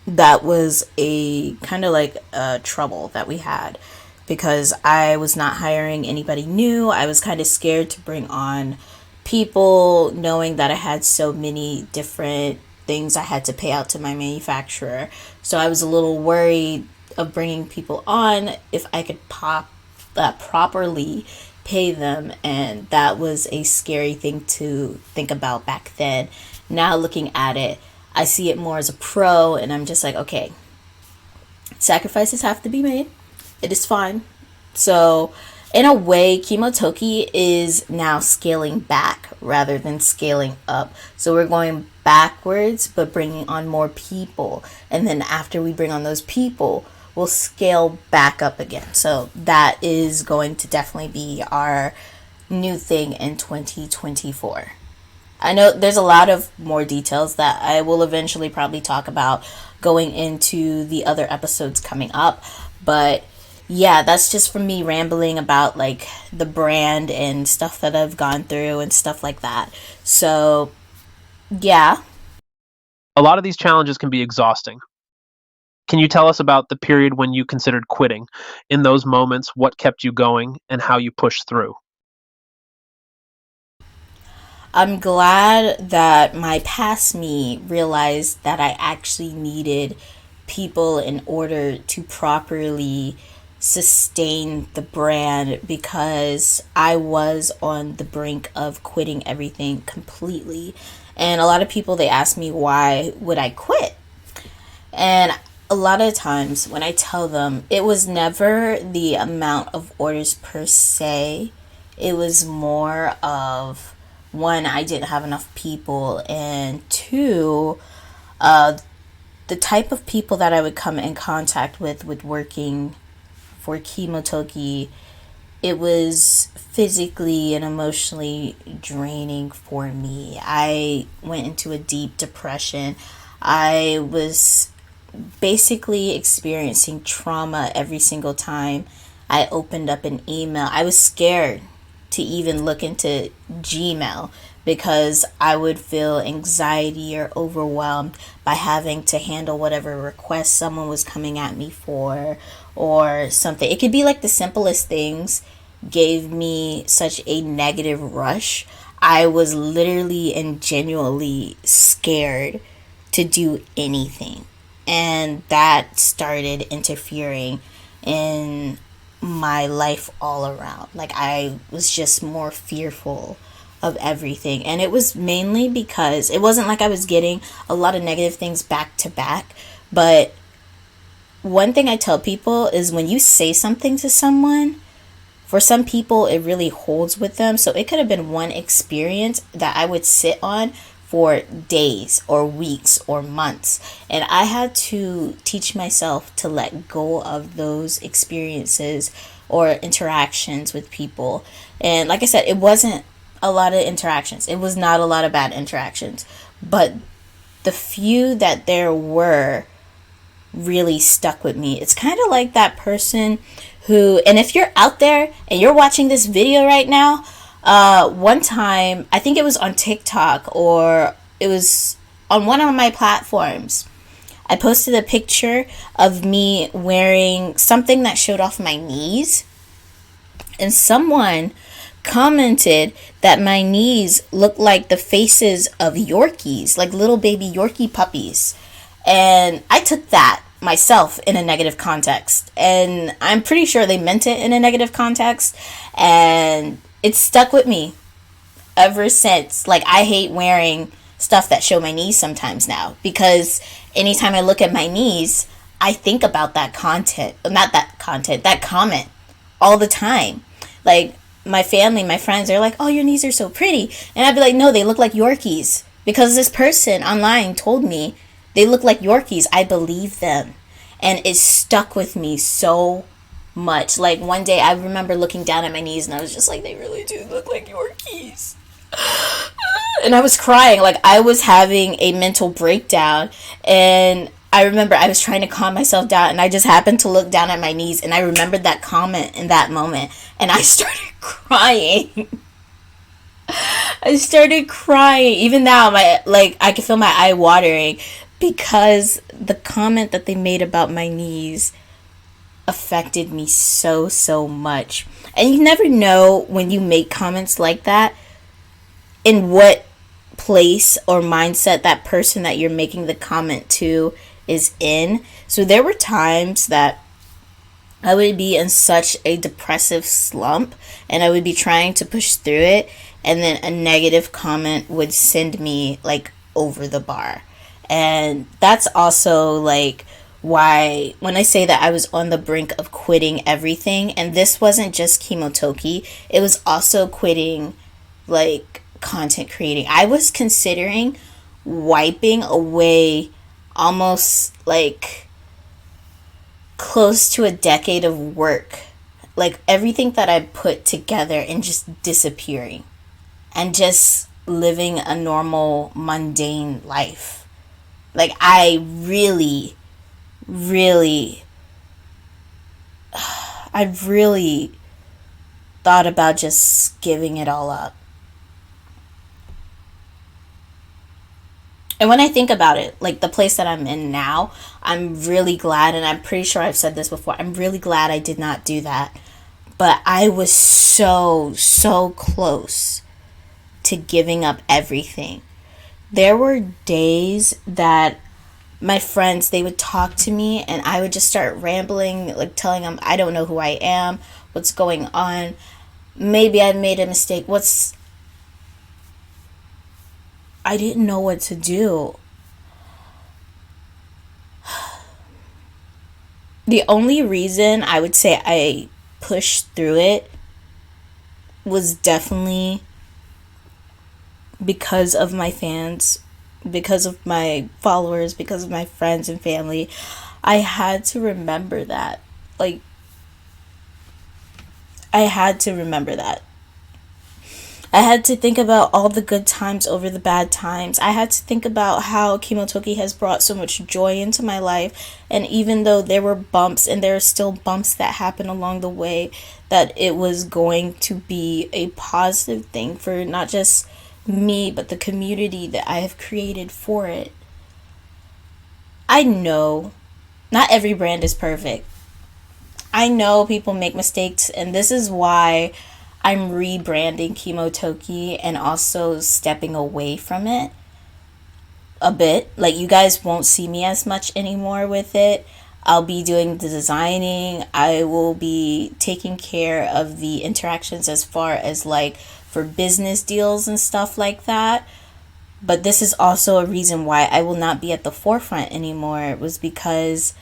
that was a kind of like a trouble that we had, because I was not hiring anybody new. I was kind of scared to bring on people, knowing that I had so many different things I had to pay out to my manufacturer. So I was a little worried of bringing people on if I could properly pay them, and that was a scary thing to think about back then. Now looking at it, I see it more as a pro, and I'm just like, okay, sacrifices have to be made. It is fine. So, in a way, Kimotoki is now scaling back rather than scaling up. So, we're going backwards, but bringing on more people. And then, after we bring on those people, we'll scale back up again. So, that is going to definitely be our new thing in 2024. I know there's a lot of more details that I will eventually probably talk about going into the other episodes coming up, but yeah, that's just from me rambling about like the brand and stuff that I've gone through and stuff like that. So, yeah. A lot of these challenges can be exhausting. Can you tell us about the period when you considered quitting? In those moments, what kept you going and how you pushed through? I'm glad that my past me realized that I actually needed people in order to properly sustain the brand, because I was on the brink of quitting everything completely. And a lot of people, they ask me why would I quit? And a lot of times when I tell them, it was never the amount of orders per se. It was more of, one, I didn't have enough people, and two, uh, the type of people that I would come in contact with working for Kimotoki, it was physically and emotionally draining for me. I went into a deep depression. I was basically experiencing trauma every single time I opened up an email. I was scared to even look into Gmail because I would feel anxiety or overwhelmed by having to handle whatever request someone was coming at me for or something. It could be like the simplest things gave me such a negative rush. I was literally and genuinely scared to do anything. And that started interfering in my life all around. Like, I was just more fearful of everything. And it was mainly because it wasn't like I was getting a lot of negative things back to back. But one thing I tell people is when you say something to someone, for some people, it really holds with them. So it could have been one experience that I would sit on for days or weeks or months. And I had to teach myself to let go of those experiences or interactions with people. And like I said, it wasn't a lot of interactions. It was not a lot of bad interactions. But the few that there were really stuck with me. It's kind of like that person who, and if you're out there and you're watching this video right now, one time, I think it was on TikTok or it was on one of my platforms, I posted a picture of me wearing something that showed off my knees, and someone commented that my knees looked like the faces of Yorkies, like little baby Yorkie puppies. And I took that myself in a negative context. And I'm pretty sure they meant it in a negative context. And it's stuck with me ever since. Like, I hate wearing stuff that show my knees sometimes now, because anytime I look at my knees, I think about that content, not that content, that comment all the time. Like, my family, my friends, they're like, oh, your knees are so pretty. And I'd be like, no, they look like Yorkies. Because this person online told me they look like Yorkies. I believe them. And it stuck with me so much. Like, one day I remember looking down at my knees and I was just like, they really do look like Yorkies. And I was crying. Like, I was having a mental breakdown. And I remember I was trying to calm myself down, and I just happened to look down at my knees, and I remembered that comment in that moment, and I started crying. I started crying. Even now, I can feel my eye watering, because the comment that they made about my knees affected me so much. And you never know when you make comments like that in what place or mindset that person that you're making the comment to is in. So there were times that I would be in such a depressive slump, and I would be trying to push through it, and then a negative comment would send me like over the bar. And that's also like why when I say that I was on the brink of quitting everything, and this wasn't just Chemotoki, it was also quitting like content creating. I was considering wiping away almost like close to a decade of work, like everything that I put together, and just disappearing and just living a normal mundane life. Like really I've really thought about just giving it all up. And when I think about it, like the place that I'm in now, I'm really glad, and I'm pretty sure I've said this before, I'm really glad I did not do that. But I was so close to giving up everything. There were days that my friends, they would talk to me and I would just start rambling, like telling them I don't know who I am, what's going on. Maybe I made a mistake. I didn't know what to do. The only reason I would say I pushed through it was definitely because of my fans, because of my followers, because of my friends and family. I had to remember that. Like, I had to remember that. I had to think about all the good times over the bad times. I had to think about how Chemotoki has brought so much joy into my life. And even though there were bumps, and there are still bumps that happen along the way, that it was going to be a positive thing for not just me, but the community that I have created for it. I know not every brand is perfect. I know people make mistakes, and this is why I'm rebranding Chemotoki and also stepping away from it a bit. Like, you guys won't see me as much anymore with it. I'll be doing the designing. I will be taking care of the interactions as far as like for business deals and stuff like that. But this is also a reason why I will not be at the forefront anymore. It was because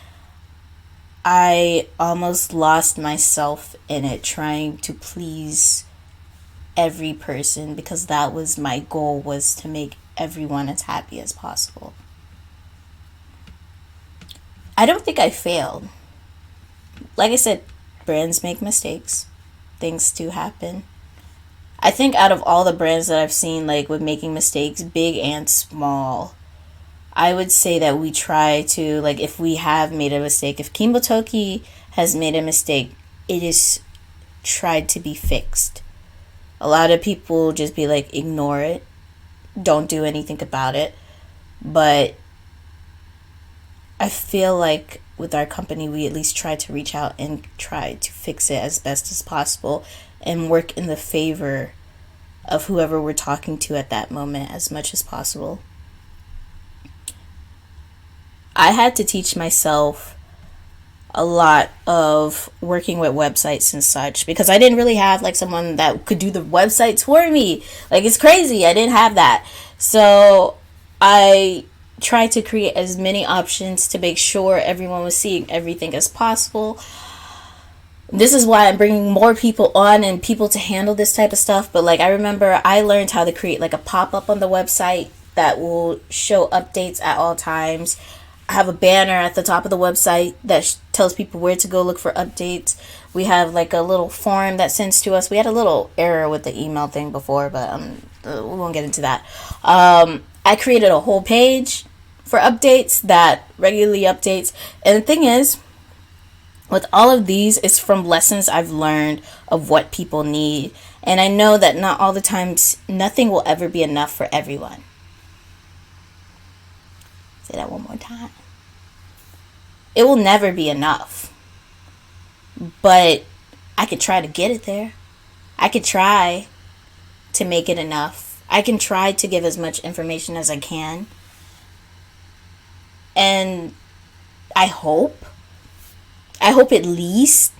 I almost lost myself in it, trying to please every person, because that was my goal, was to make everyone as happy as possible. I don't think I failed. Like I said, brands make mistakes. Things do happen. I think out of all the brands that I've seen, like with making mistakes, big and small, I would say that we try to, like, if we have made a mistake, if Chemotoki has made a mistake, it is tried to be fixed. A lot of people just be like, ignore it, don't do anything about it. But I feel like with our company, we at least try to reach out and try to fix it as best as possible and work in the favor of whoever we're talking to at that moment as much as possible. I had to teach myself a lot of working with websites and such, because I didn't really have like someone that could do the websites for me. Like, it's crazy. I didn't have that. So I tried to create as many options to make sure everyone was seeing everything as possible. This is why I'm bringing more people on and people to handle this type of stuff. But like, I remember I learned how to create like a pop-up on the website that will show updates at all times. I have a banner at the top of the website that tells people where to go look for updates. We have like a little form that sends to us. We had a little error with the email thing before, but we won't get into that. I created a whole page for updates that regularly updates. And the thing is, with all of these, it's from lessons I've learned of what people need. And I know that not all the times, nothing will ever be enough for everyone. Say that one more time. It will never be enough. But I could try to get it there. I could try to make it enough. I can try to give as much information as I can. And I hope I hope at least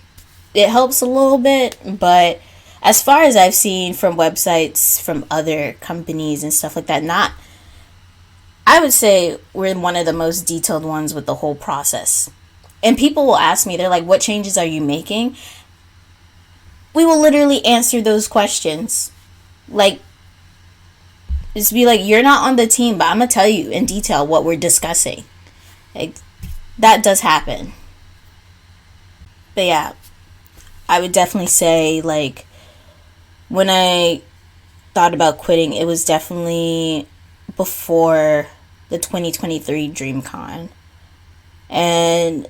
it helps a little bit, but as far as I've seen from websites from other companies and stuff like that, not, I would say we're one of the most detailed ones with the whole process. And people will ask me, they're like, what changes are you making? We will literally answer those questions. Like, just be like, you're not on the team, but I'm going to tell you in detail what we're discussing. Like, that does happen. But yeah, I would definitely say, like, when I thought about quitting, it was definitely before the 2023 DreamCon. And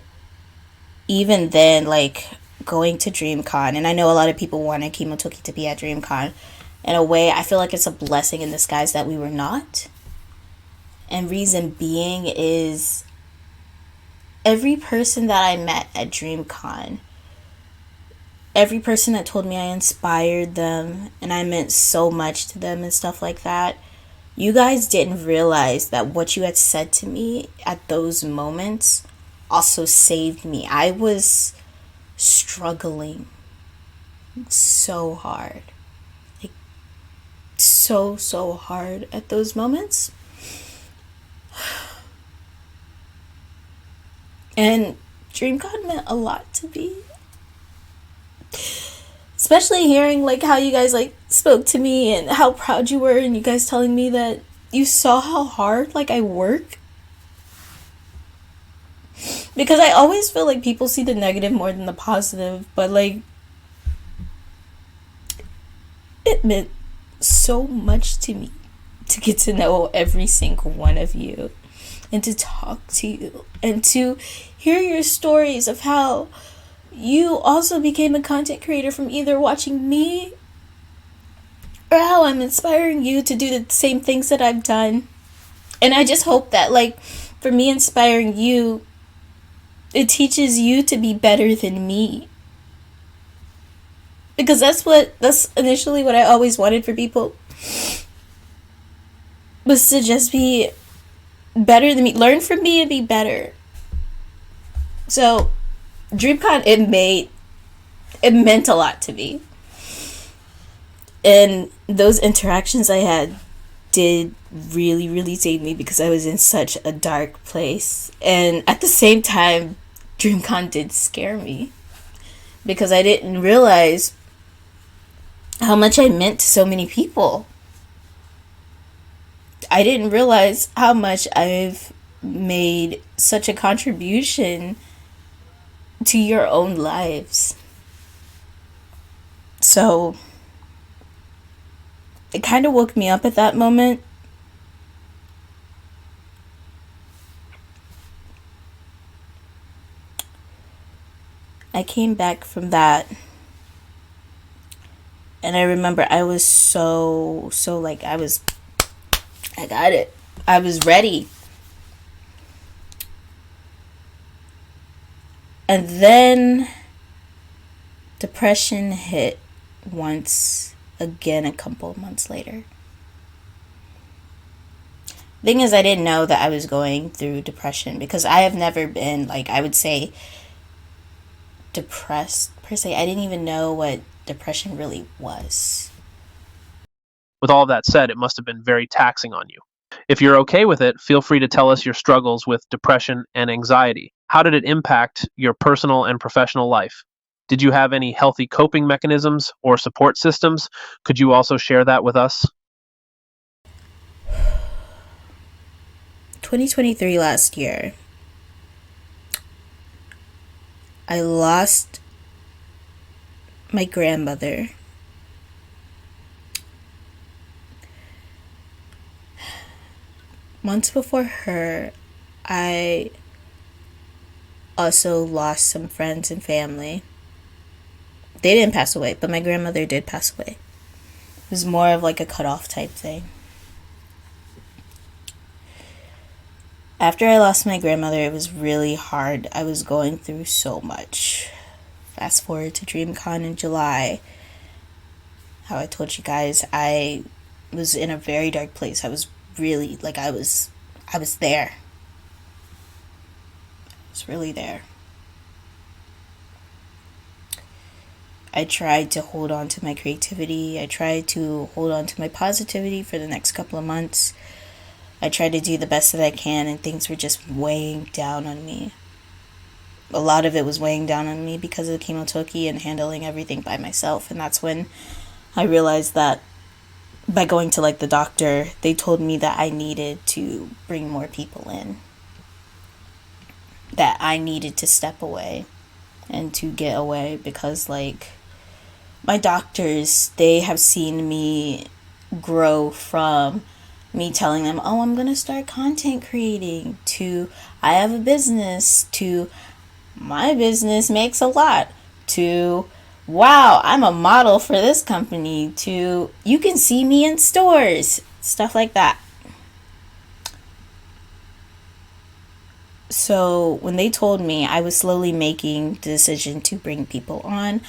even then, like, going to DreamCon, and I know a lot of people wanted Kimotoki to be at DreamCon. In a way, I feel like it's a blessing in disguise that we were not. And reason being is every person that I met at DreamCon, every person that told me I inspired them and I meant so much to them and stuff like that, you guys didn't realize that what you had said to me at those moments also saved me. I was struggling so hard. Like, so hard at those moments. And DreamCon meant a lot to me. Especially hearing like how you guys like spoke to me and how proud you were, and you guys telling me that you saw how hard like I work. Because I always feel like people see the negative more than the positive, but like it meant so much to me to get to know every single one of you and to talk to you and to hear your stories of how you also became a content creator from either watching me or how I'm inspiring you to do the same things that I've done. And I just hope that, like, for me inspiring you, it teaches you to be better than me. Because that's initially what I always wanted for people. Was to just be better than me. Learn from me and be better. So, DreamCon, it meant a lot to me. And those interactions I had did really save me because I was in such a dark place. And at the same time, DreamCon did scare me because I didn't realize how much I meant to so many people. I didn't realize how much I've made such a contribution to your own lives. So it kind of woke me up at that moment. I came back from that and I remember I was so like I got it. I was ready. And then depression hit once again a couple of months later. Thing is, I didn't know that I was going through depression because I have never been, like, I would say, depressed per se. I didn't even know what depression really was. With all of that said, it must have been very taxing on you. If you're okay with it, feel free to tell us your struggles with depression and anxiety. How did it impact your personal and professional life? Did you have any healthy coping mechanisms or support systems? Could you also share that with us? 2023 last year, I lost my grandmother. Months before her, I also lost some friends and family. They didn't pass away, but my grandmother did pass away. It was more of like a cutoff type thing. After I lost my grandmother, it was really hard. I was going through so much. Fast forward to DreamCon in July. How I told you guys, I was in a very dark place. I was really, like, I was there. I was really there. I tried to hold on to my creativity. I tried to hold on to my positivity for the next couple of months. I tried to do the best that I can, and things were just weighing down on me. A lot of it was weighing down on me because of the chemotoki and handling everything by myself. And that's when I realized that by going to like the doctor, they told me that I needed to bring more people in, that I needed to step away and to get away, because like my doctors, they have seen me grow from me telling them, oh, I'm gonna start content creating, to I have a business, to my business makes a lot, to wow, I'm a model for this company, to you can see me in stores, stuff like that. So when they told me, I was slowly making the decision to bring people on.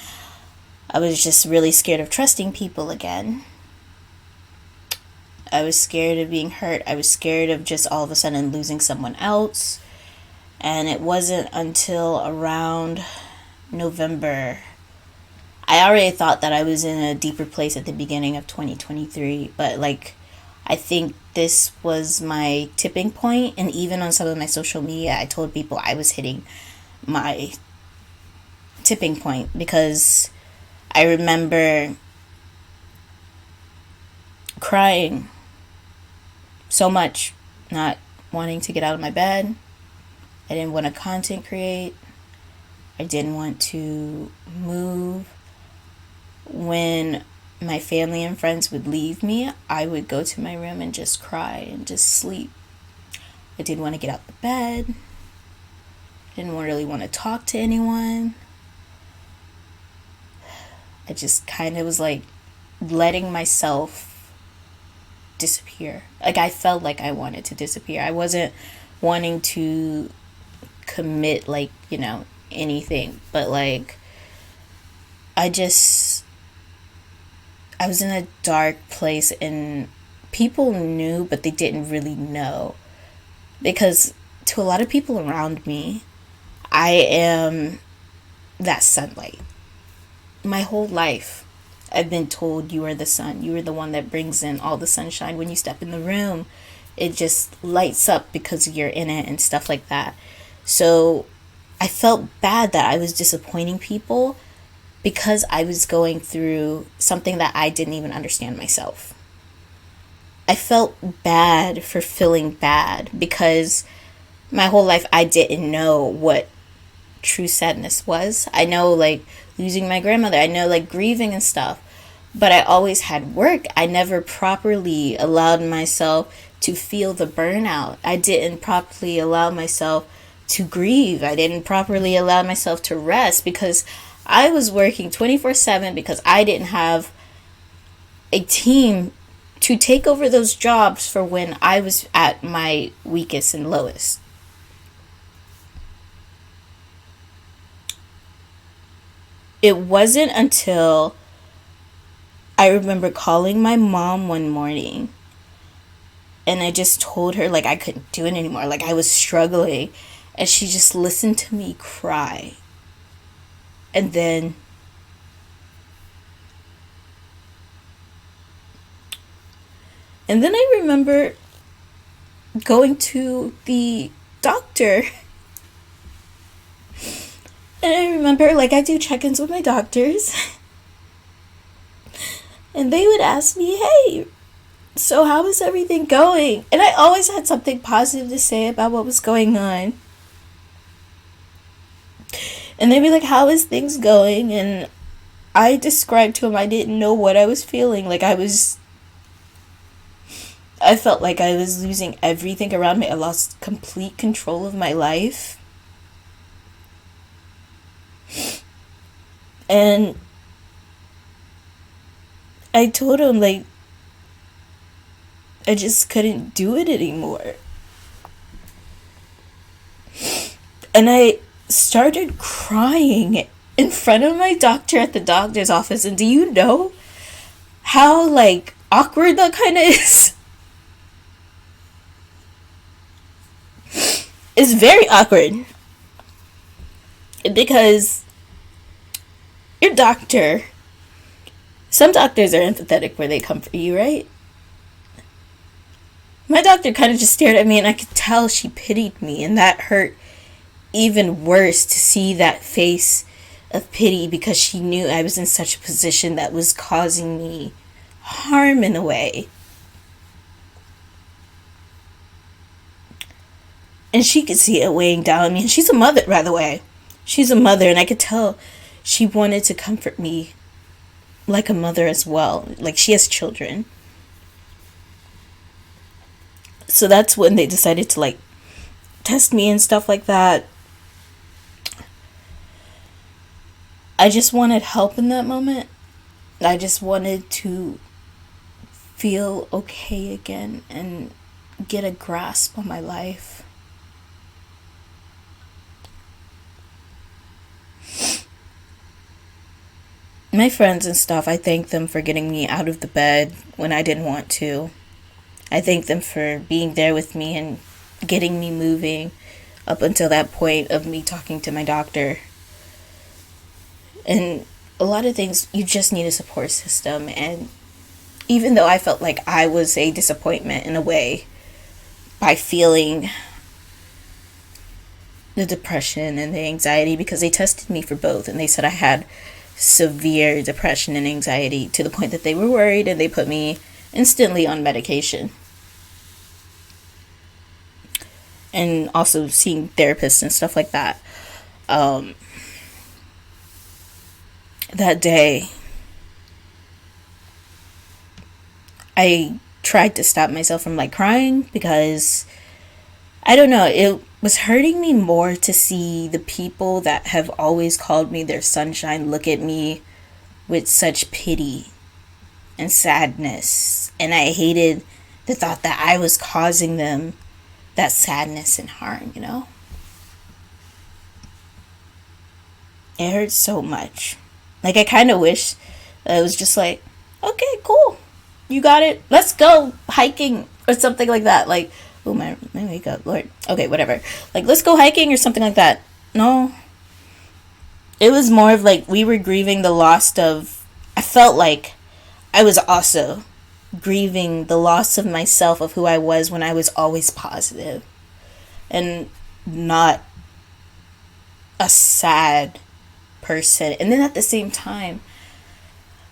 I was just really scared of trusting people again. I was scared of being hurt. I was scared of just all of a sudden losing someone else. And it wasn't until around November. I already thought that I was in a deeper place at the beginning of 2023, but like I think this was my tipping point. And even on some of my social media, I told people I was hitting my tipping point, because I remember crying so much, not wanting to get out of my bed. I didn't want to content create. I didn't want to move. When my family and friends would leave me, I would go to my room and just cry and just sleep. I didn't want to get out of bed. I didn't really want to talk to anyone. I just kind of was like letting myself disappear. Like I felt like I wanted to disappear. I wasn't wanting to commit like, anything, but like I was in a dark place, and people knew, but they didn't really know, because to a lot of people around me, I am that sunlight. My whole life I've been told, you are the sun, you are the one that brings in all the sunshine. When you step in the room, it just lights up because you're in it and stuff like that. So I felt bad that I was disappointing people because I was going through something that I didn't even understand myself. I felt bad for feeling bad, because my whole life I didn't know what true sadness was. I know like losing my grandmother, I know like grieving and stuff, but I always had work. I never properly allowed myself to feel the burnout. I didn't properly allow myself to grieve. I didn't properly allow myself to rest, because I was working 24/7, because I didn't have a team to take over those jobs for when I was at my weakest and lowest. It wasn't until I remember calling my mom one morning, and I just told her like I couldn't do it anymore, like I was struggling, and she just listened to me cry. And then I remember going to the doctor. And I remember like I do check-ins with my doctors. And they would ask me, "Hey, so how is everything going?" And I always had something positive to say about what was going on. And they'd be like, "How is things going?" And I described to them I didn't know what I was feeling. Like I felt like I was losing everything around me. I lost complete control of my life. And I told him like I just couldn't do it anymore. And I started crying in front of my doctor at the doctor's office. And do you know how like awkward that kind of is? It's very awkward, because Your doctor. Some doctors are empathetic where they comfort you, right? My doctor kind of just stared at me and I could tell she pitied me, and that hurt even worse to see that face of pity because she knew I was in such a position that was causing me harm in a way. And she could see it weighing down on me. And she's a mother, by the way. She's a mother, and I could tell she wanted to comfort me like a mother as well. Like she has children. So that's when they decided to like test me and stuff like that. I just wanted help in that moment. I just wanted to feel okay again and get a grasp on my life. My friends and stuff, I thank them for getting me out of the bed when I didn't want to. I thank them for being there with me and getting me moving up until that point of me talking to my doctor. And a lot of things, you just need a support system. And even though I felt like I was a disappointment in a way by feeling the depression and the anxiety, because they tested me for both and they said I had severe depression and anxiety to the point that they were worried and they put me instantly on medication. And also seeing therapists and stuff like that. That day, I tried to stop myself from like crying because I don't know, it was hurting me more to see the people that have always called me their sunshine look at me with such pity and sadness. And I hated the thought that I was causing them that sadness and harm, you know? It hurts so much. Like, I kind of wish that it was just like, okay, cool. You got it. Let's go hiking or something like that. Like, oh, my makeup, Lord. Okay, whatever. Like, let's go hiking or something like that. No. It was more of like we were grieving the loss of, I felt like I was also grieving the loss of myself, of who I was when I was always positive and not a sad person. And then at the same time,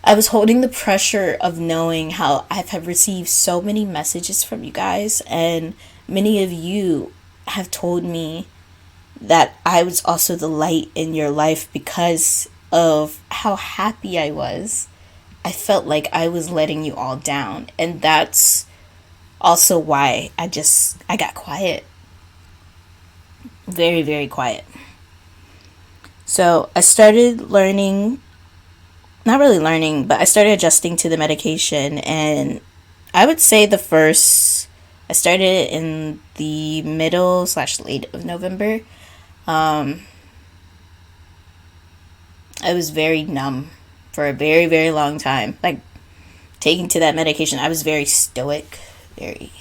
I was holding the pressure of knowing how I've received so many messages from you guys, and many of you have told me that I was also the light in your life because of how happy I was. I felt like I was letting you all down, and that's also why I got quiet. Very, very quiet. So I started learning, not really learning, but I started adjusting to the medication. And I would say I started in the middle/late of November. I was very numb for a very, very long time. Like, taking to that medication, I was very stoic, very,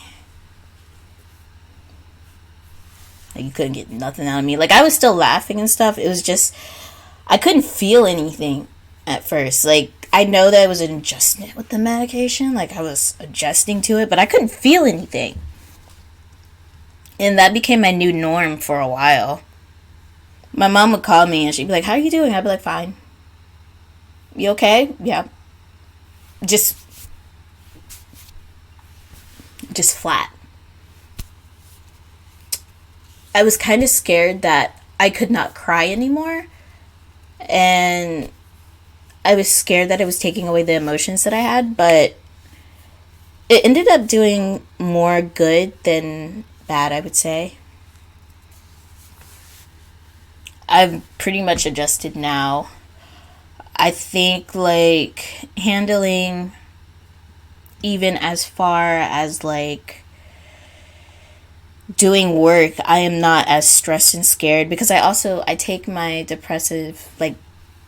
like, you couldn't get nothing out of me. Like, I was still laughing and stuff. It was just, I couldn't feel anything at first. Like, I know that it was an adjustment with the medication. Like, I was adjusting to it, but I couldn't feel anything. And that became my new norm for a while. My mom would call me and she'd be like, how are you doing? I'd be like, fine. You okay? Yeah. Just flat. I was kind of scared that I could not cry anymore. And I was scared that it was taking away the emotions that I had. But it ended up doing more good than bad, I would say. I've pretty much adjusted now. I think, like, handling even as far as, like, doing work, I am not as stressed and scared because I take my depressive, like,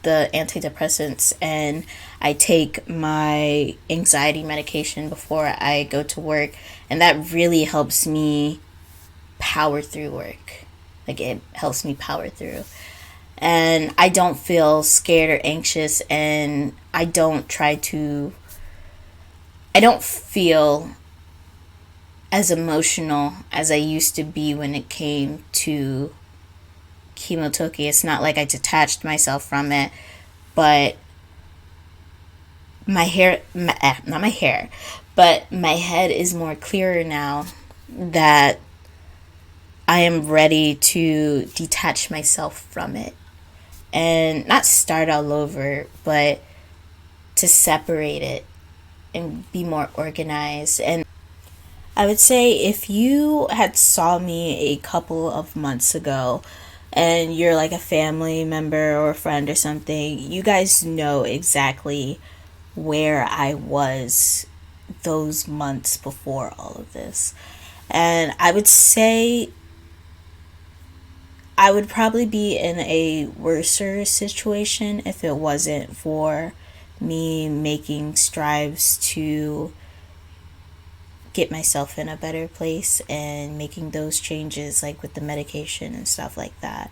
the antidepressants, and I take my anxiety medication before I go to work, and that really helps me power through work. Like, it helps me power through. and I don't feel scared or anxious, and I don't feel as emotional as I used to be when it came to chemotoki. It's not like I detached myself from it, but not my hair, but my head is more clearer now that I am ready to detach myself from it and not start all over, but to separate it and be more organized. And I would say if you had saw me a couple of months ago and you're like a family member or a friend or something, you guys know exactly where I was those months before all of this. And I would say I would probably be in a worser situation if it wasn't for me making strives to get myself in a better place and making those changes, like with the medication and stuff like that.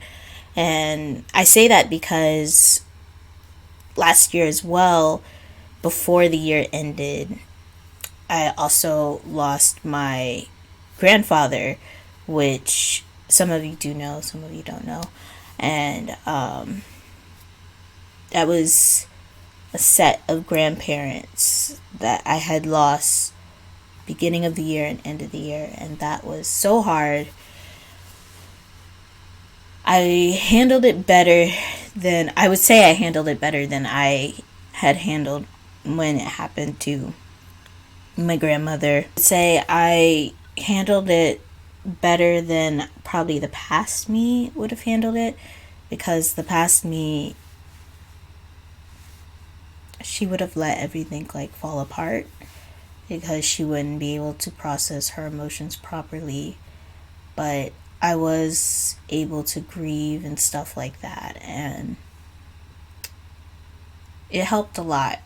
And I say that because last year as well, before the year ended, I also lost my grandfather, which some of you do know, some of you don't know. And that was a set of grandparents that I had lost beginning of the year and end of the year, and that was so hard. I handled it better than I would say I handled it better than I had handled when it happened to my grandmother. I'd say I handled it better than probably the past me would have handled it, because the past me, she would have let everything like fall apart because she wouldn't be able to process her emotions properly. But I was able to grieve and stuff like that, and it helped a lot.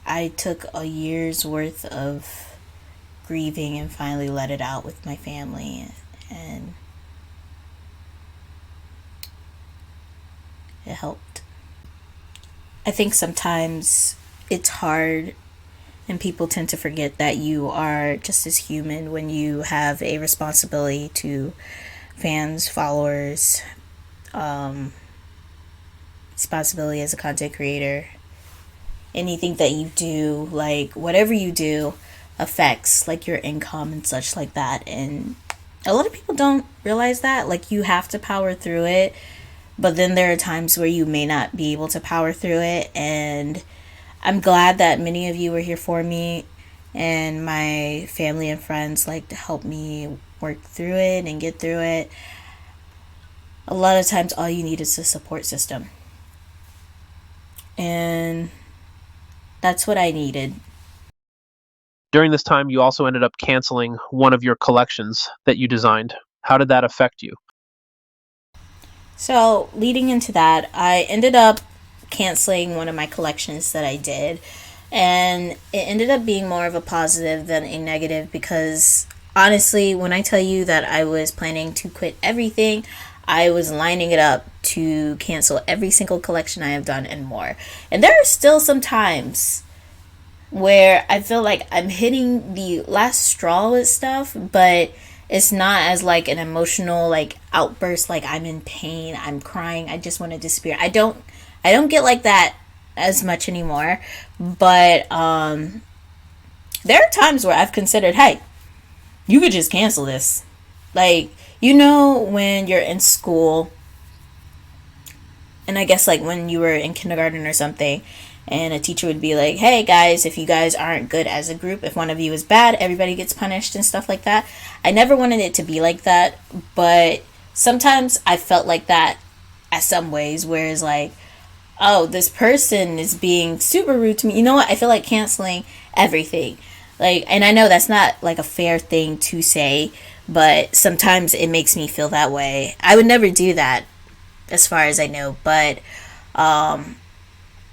I took a year's worth of grieving and finally let it out with my family, and it helped. I think sometimes it's hard and people tend to forget that you are just as human when you have a responsibility to fans, followers, responsibility as a content creator. Anything that you do, like whatever you do, affects like your income and such like that. And a lot of people don't realize that. Like, you have to power through it, but then there are times where you may not be able to power through it. And I'm glad that many of you were here for me, and my family and friends like to help me work through it and get through it. A lot of times all you need is a support system, and that's what I needed. During this time, you also ended up canceling one of your collections that you designed. How did that affect you? So, leading into that, I ended up canceling one of my collections that I did, and it ended up being more of a positive than a negative, because honestly, when I tell you that I was planning to quit everything, I was lining it up to cancel every single collection I have done and more. And there are still some times where I feel like I'm hitting the last straw with stuff, but it's not as like an emotional like outburst, like I'm in pain, I'm crying, I just want to disappear. I don't get like that as much anymore. But there are times where I've considered, hey, you could just cancel this. Like, when you're in school, and I guess like when you were in kindergarten or something, and a teacher would be like, hey guys, if you guys aren't good as a group, if one of you is bad, everybody gets punished and stuff like that. I never wanted it to be like that, but sometimes I felt like that at some ways, where it's like, oh, this person is being super rude to me. You know what? I feel like canceling everything. Like, and I know that's not like a fair thing to say, but sometimes it makes me feel that way. I would never do that as far as I know, but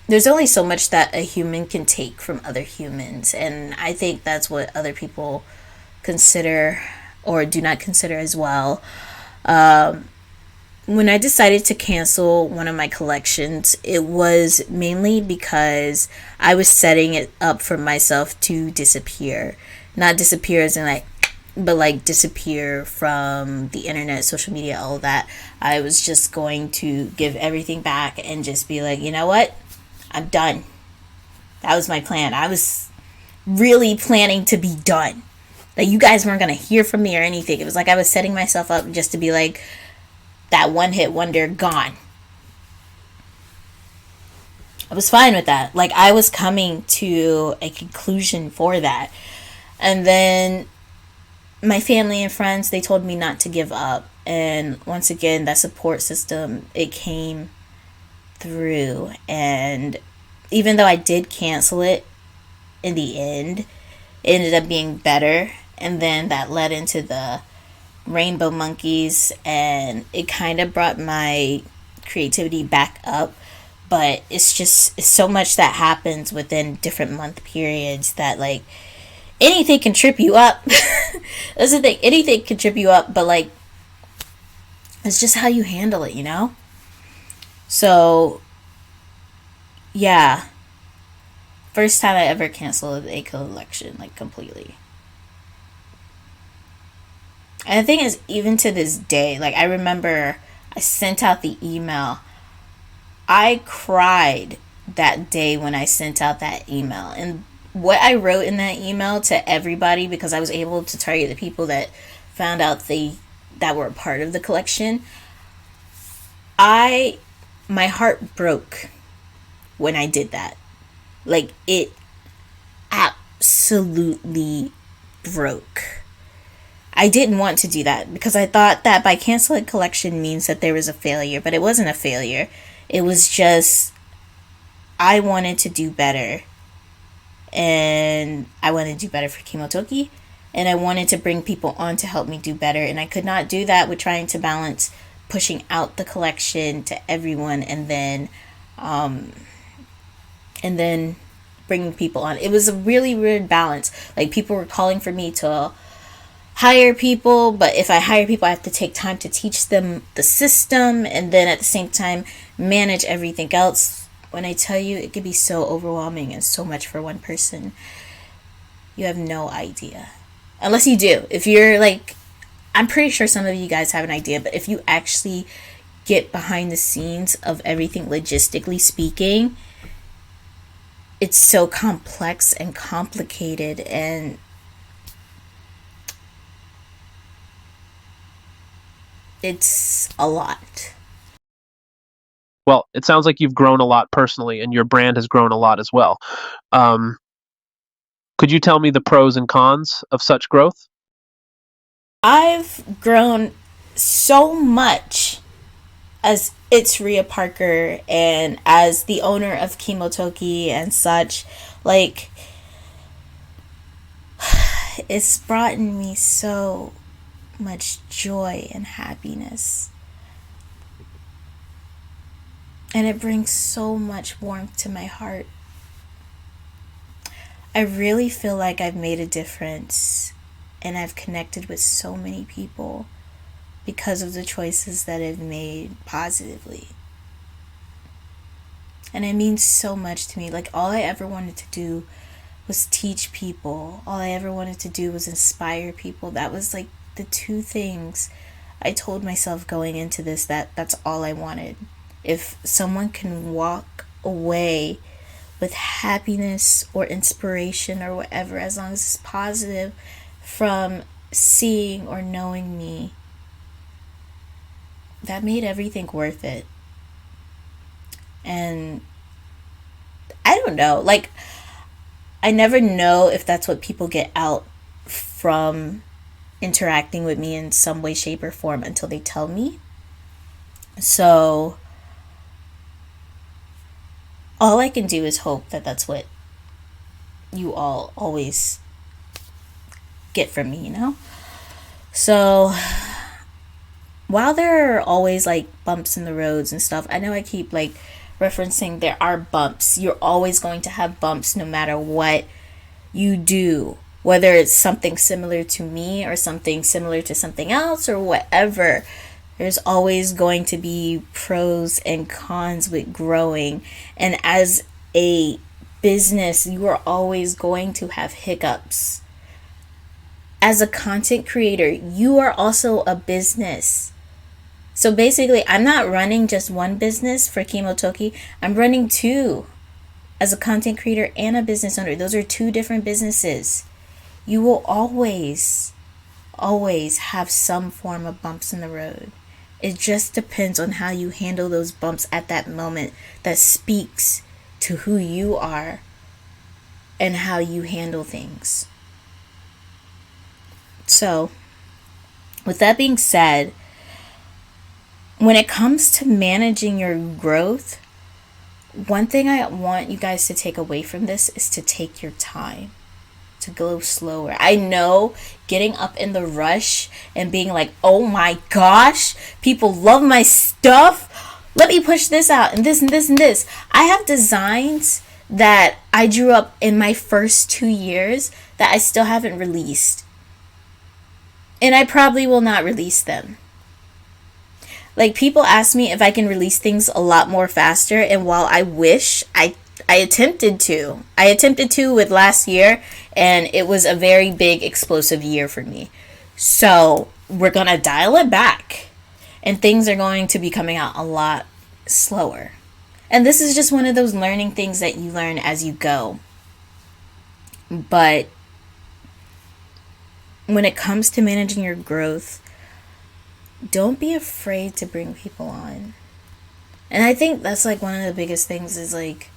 there's only so much that a human can take from other humans, and I think that's what other people consider or do not consider as well. when I decided to cancel one of my collections, it was mainly because I was setting it up for myself to disappear. Not disappear as in like, but like disappear from the internet, social media, all that. I was just going to give everything back and just be like, you know what? I'm done. That was my plan. I was really planning to be done. Like, you guys weren't going to hear from me or anything. It was like I was setting myself up just to be like, that one hit wonder gone. I was fine with that. Like, I was coming to a conclusion for that. And then my family and friends, they told me not to give up. And once again, that support system, it came through. And even though I did cancel it in the end, it ended up being better. And then that led into the rainbow monkeys, and it kind of brought my creativity back up. But it's so much that happens within different month periods that, like, anything can trip you up. That's the thing, anything can trip you up, but like, it's just how you handle it, you know? So yeah, first time I ever canceled a collection, like, completely. And the thing is, even to this day, like, I remember I sent out the email. I cried that day when I sent out that email. And what I wrote in that email to everybody, because I was able to target the people that found out that were a part of the collection, my heart broke when I did that. Like, it absolutely broke. I didn't want to do that because I thought that by canceling collection means that there was a failure, but it wasn't a failure. It was just, I wanted to do better. And I wanted to do better for Kimotoki. And I wanted to bring people on to help me do better. And I could not do that with trying to balance pushing out the collection to everyone and then bringing people on. It was a really weird balance. Like, people were calling for me to hire people, but if I hire people, I have to take time to teach them the system and then at the same time manage everything else. When I tell you, it can be so overwhelming and so much for one person. You have no idea. Unless you do. If you're like, I'm pretty sure some of you guys have an idea, but if you actually get behind the scenes of everything logistically speaking, it's so complex and complicated, and it's a lot. Well, it sounds like you've grown a lot personally, and your brand has grown a lot as well. Um, could you tell me the pros and cons of such growth? I've grown so much as it's Rhea Parker and as the owner of Kimotoki and such. Like, it's brought me so much joy and happiness. And it brings so much warmth to my heart. I really feel like I've made a difference and I've connected with so many people because of the choices that I've made positively. And it means so much to me. Like, all I ever wanted to do was teach people. All I ever wanted to do was inspire people. That was like the two things I told myself going into this, that's all I wanted. If someone can walk away with happiness or inspiration or whatever, as long as it's positive, from seeing or knowing me, that made everything worth it. And I don't know, like, I never know if that's what people get out from interacting with me in some way, shape, or form until they tell me. So all I can do is hope that that's what you all always get from me, you know? So while there are always like bumps in the roads and stuff, I know I keep like referencing there are bumps. You're always going to have bumps no matter what you do, whether it's something similar to me or something similar to something else or whatever. There's always going to be pros and cons with growing. And as a business, you are always going to have hiccups. As a content creator, you are also a business. So basically, I'm not running just one business for Kimotoki. I'm running two as a content creator and a business owner. Those are two different businesses. You will always have some form of bumps in the road. It just depends on how you handle those bumps at that moment. That speaks to who you are and how you handle things. So, with that being said, when it comes to managing your growth, one thing I want you guys to take away from this is to take your time, to go slower. I know getting up in the rush and being like, oh my gosh, people love my stuff. Let me push this out and this and this and this. I have designs that I drew up in my first 2 years that I still haven't released. And I probably will not release them. Like, people ask me if I can release things a lot more faster, and while I wish I attempted to with last year, and it was a very big explosive year for me. So we're gonna dial it back, and things are going to be coming out a lot slower. And this is just one of those learning things that you learn as you go. But when it comes to managing your growth, don't be afraid to bring people on. And I think that's like one of the biggest things is like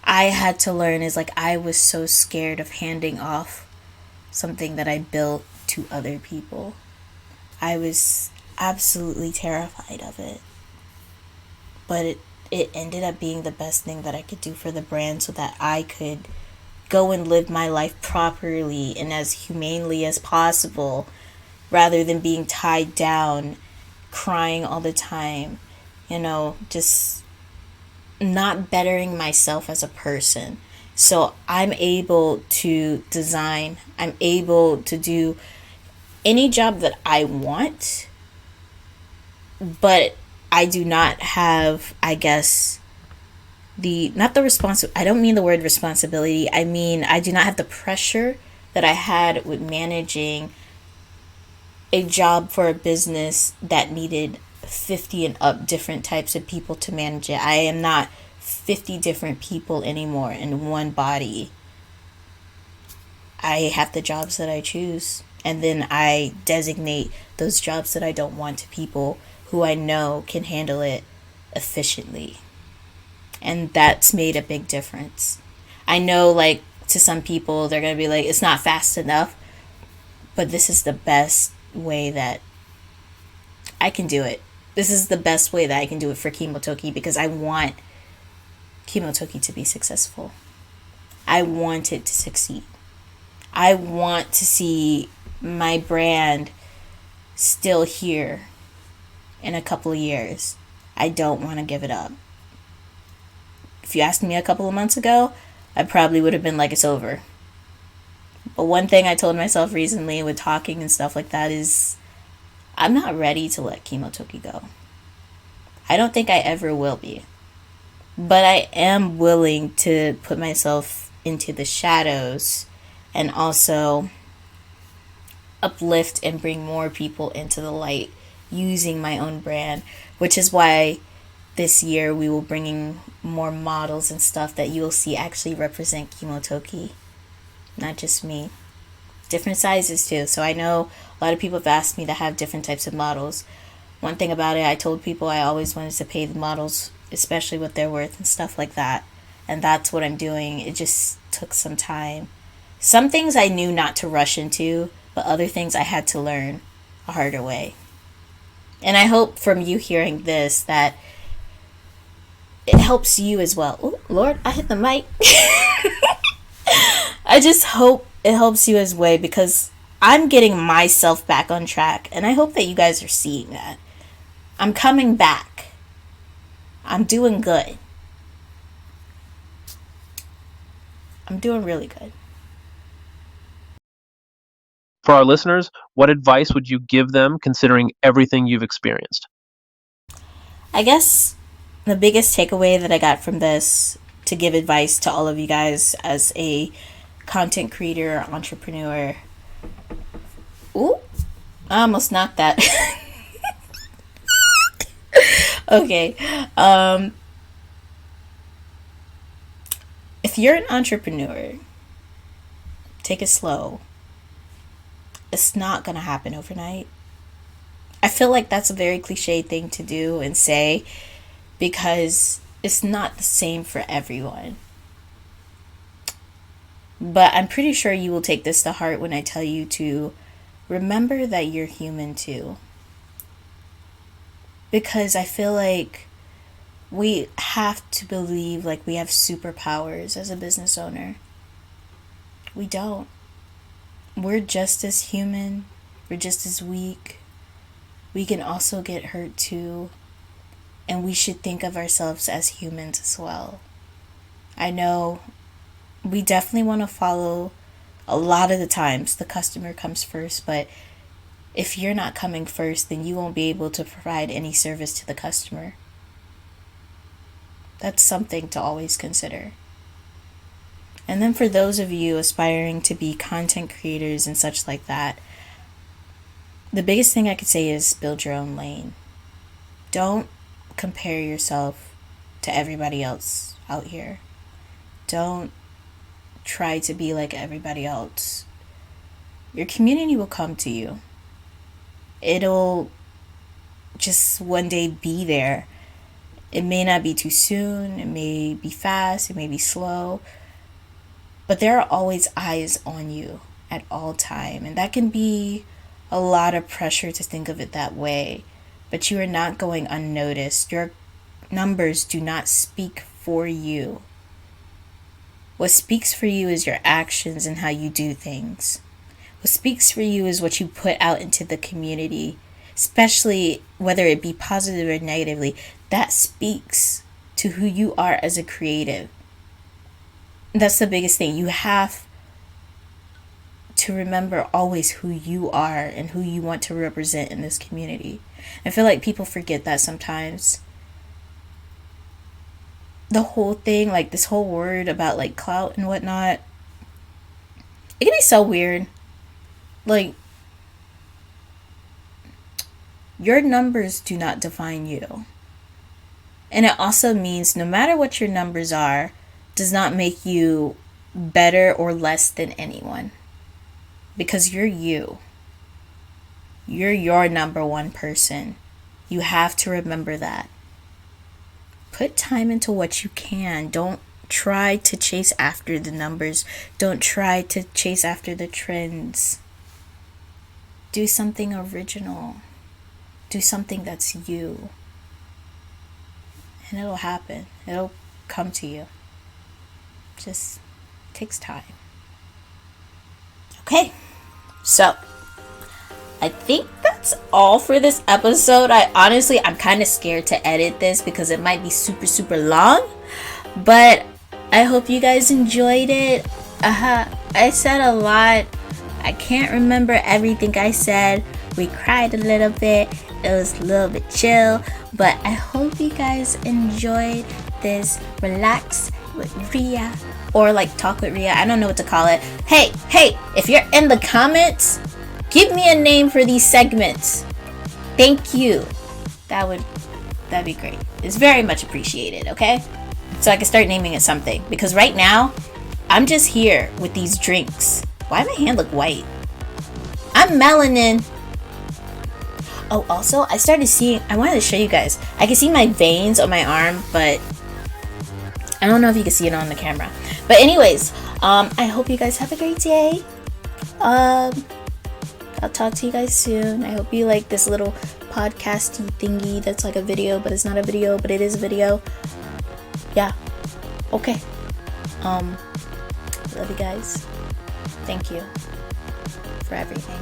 I had to learn is like I was so scared of handing off something that I built to other people. I was absolutely terrified of it. But it ended up being the best thing that I could do for the brand so that I could go and live my life properly and as humanely as possible, rather than being tied down, crying all the time, just not bettering myself as a person. So I'm able to design, I'm able to do any job that I want, but I do not have, I guess, I don't mean the word responsibility. I mean, I do not have the pressure that I had with managing a job for a business that needed 50 and up different types of people to manage it. I am not 50 different people anymore in one body. I have the jobs that I choose, and then I designate those jobs that I don't want to people who I know can handle it efficiently. And that's made a big difference. I know, like, to some people, they're going to be like, it's not fast enough, but this is the best way that I can do it. This is the best way that I can do it for Kimotoki, because I want Kimotoki to be successful. I want it to succeed. I want to see my brand still here in a couple of years. I don't want to give it up. If you asked me a couple of months ago, I probably would have been like, it's over. But one thing I told myself recently with talking and stuff like that is I'm not ready to let Kimotoki go. I don't think I ever will be. But I am willing to put myself into the shadows and also uplift and bring more people into the light using my own brand, which is why this year we will bringing more models and stuff that you will see actually represent Kimotoki, not just me. Different sizes too. So I know a lot of people have asked me to have different types of models. One thing about it, I told people I always wanted to pay the models, especially what they're worth and stuff like that. And that's what I'm doing. It just took some time. Some things I knew not to rush into, but other things I had to learn a harder way. And I hope from you hearing this that it helps you as well. Oh, Lord, I hit the mic. I just hope it helps you as well, because I'm getting myself back on track. And I hope that you guys are seeing that. I'm coming back. I'm doing good. I'm doing really good. For our listeners, what advice would you give them considering everything you've experienced? I guess the biggest takeaway that I got from this, to give advice to all of you guys as a content creator or entrepreneur. Ooh, I almost knocked that. Okay. If you're an entrepreneur, take it slow. It's not going to happen overnight. I feel like that's a very cliche thing to do and say because it's not the same for everyone. But I'm pretty sure you will take this to heart when I tell you to remember that you're human too. Because I feel like we have to believe like we have superpowers as a business owner. We don't. We're just as human. We're just as weak. We can also get hurt too. And we should think of ourselves as humans as well. I know we definitely want to follow, a lot of the times the customer comes first, but if you're not coming first, then you won't be able to provide any service to the customer. That's something to always consider. And then for those of you aspiring to be content creators and such like that, the biggest thing I could say is build your own lane. Don't compare yourself to everybody else out here. Don't try to be like everybody else. Your community will come to you. It'll just one day be there. It may not be too soon, it may be fast, it may be slow, but there are always eyes on you at all time, and that can be a lot of pressure to think of it that way, but you are not going unnoticed. Your numbers do not speak for you. What speaks for you is your actions and how you do things. What speaks for you is what you put out into the community, especially whether it be positive or negatively. That speaks to who you are as a creative. That's the biggest thing. You have to remember always who you are and who you want to represent in this community. I feel like people forget that sometimes. The whole thing, like this whole word about like clout and whatnot, it can be so weird. Like, your numbers do not define you. And it also means no matter what your numbers are, does not make you better or less than anyone. Because you're you. You're your number one person. You have to remember that. Put time into what you can. Don't try to chase after the numbers. Don't try to chase after the trends. Do something original. Do something that's you. And it'll happen. It'll come to you. Just takes time. Okay. So, I think that's all for this episode. I'm kind of scared to edit this because it might be super, super long. But I hope you guys enjoyed it. I said a lot. I can't remember everything I said. We cried a little bit. It was a little bit chill. But I hope you guys enjoyed this Relax with Ria. Or like Talk with Ria. I don't know what to call it. Hey, if you're in the comments, give me a name for these segments. Thank you. That'd be great. It's very much appreciated, okay? So I can start naming it something. Because right now, I'm just here with these drinks. Why my hand look white? I'm melanin. Oh, also, I started seeing, I wanted to show you guys. I can see my veins on my arm, but I don't know if you can see it on the camera. But anyways, I hope you guys have a great day. I'll talk to you guys soon. I hope you like this little podcasty thingy that's like a video, but it's not a video, but it is a video. Yeah. Okay. Love you guys. Thank you for everything.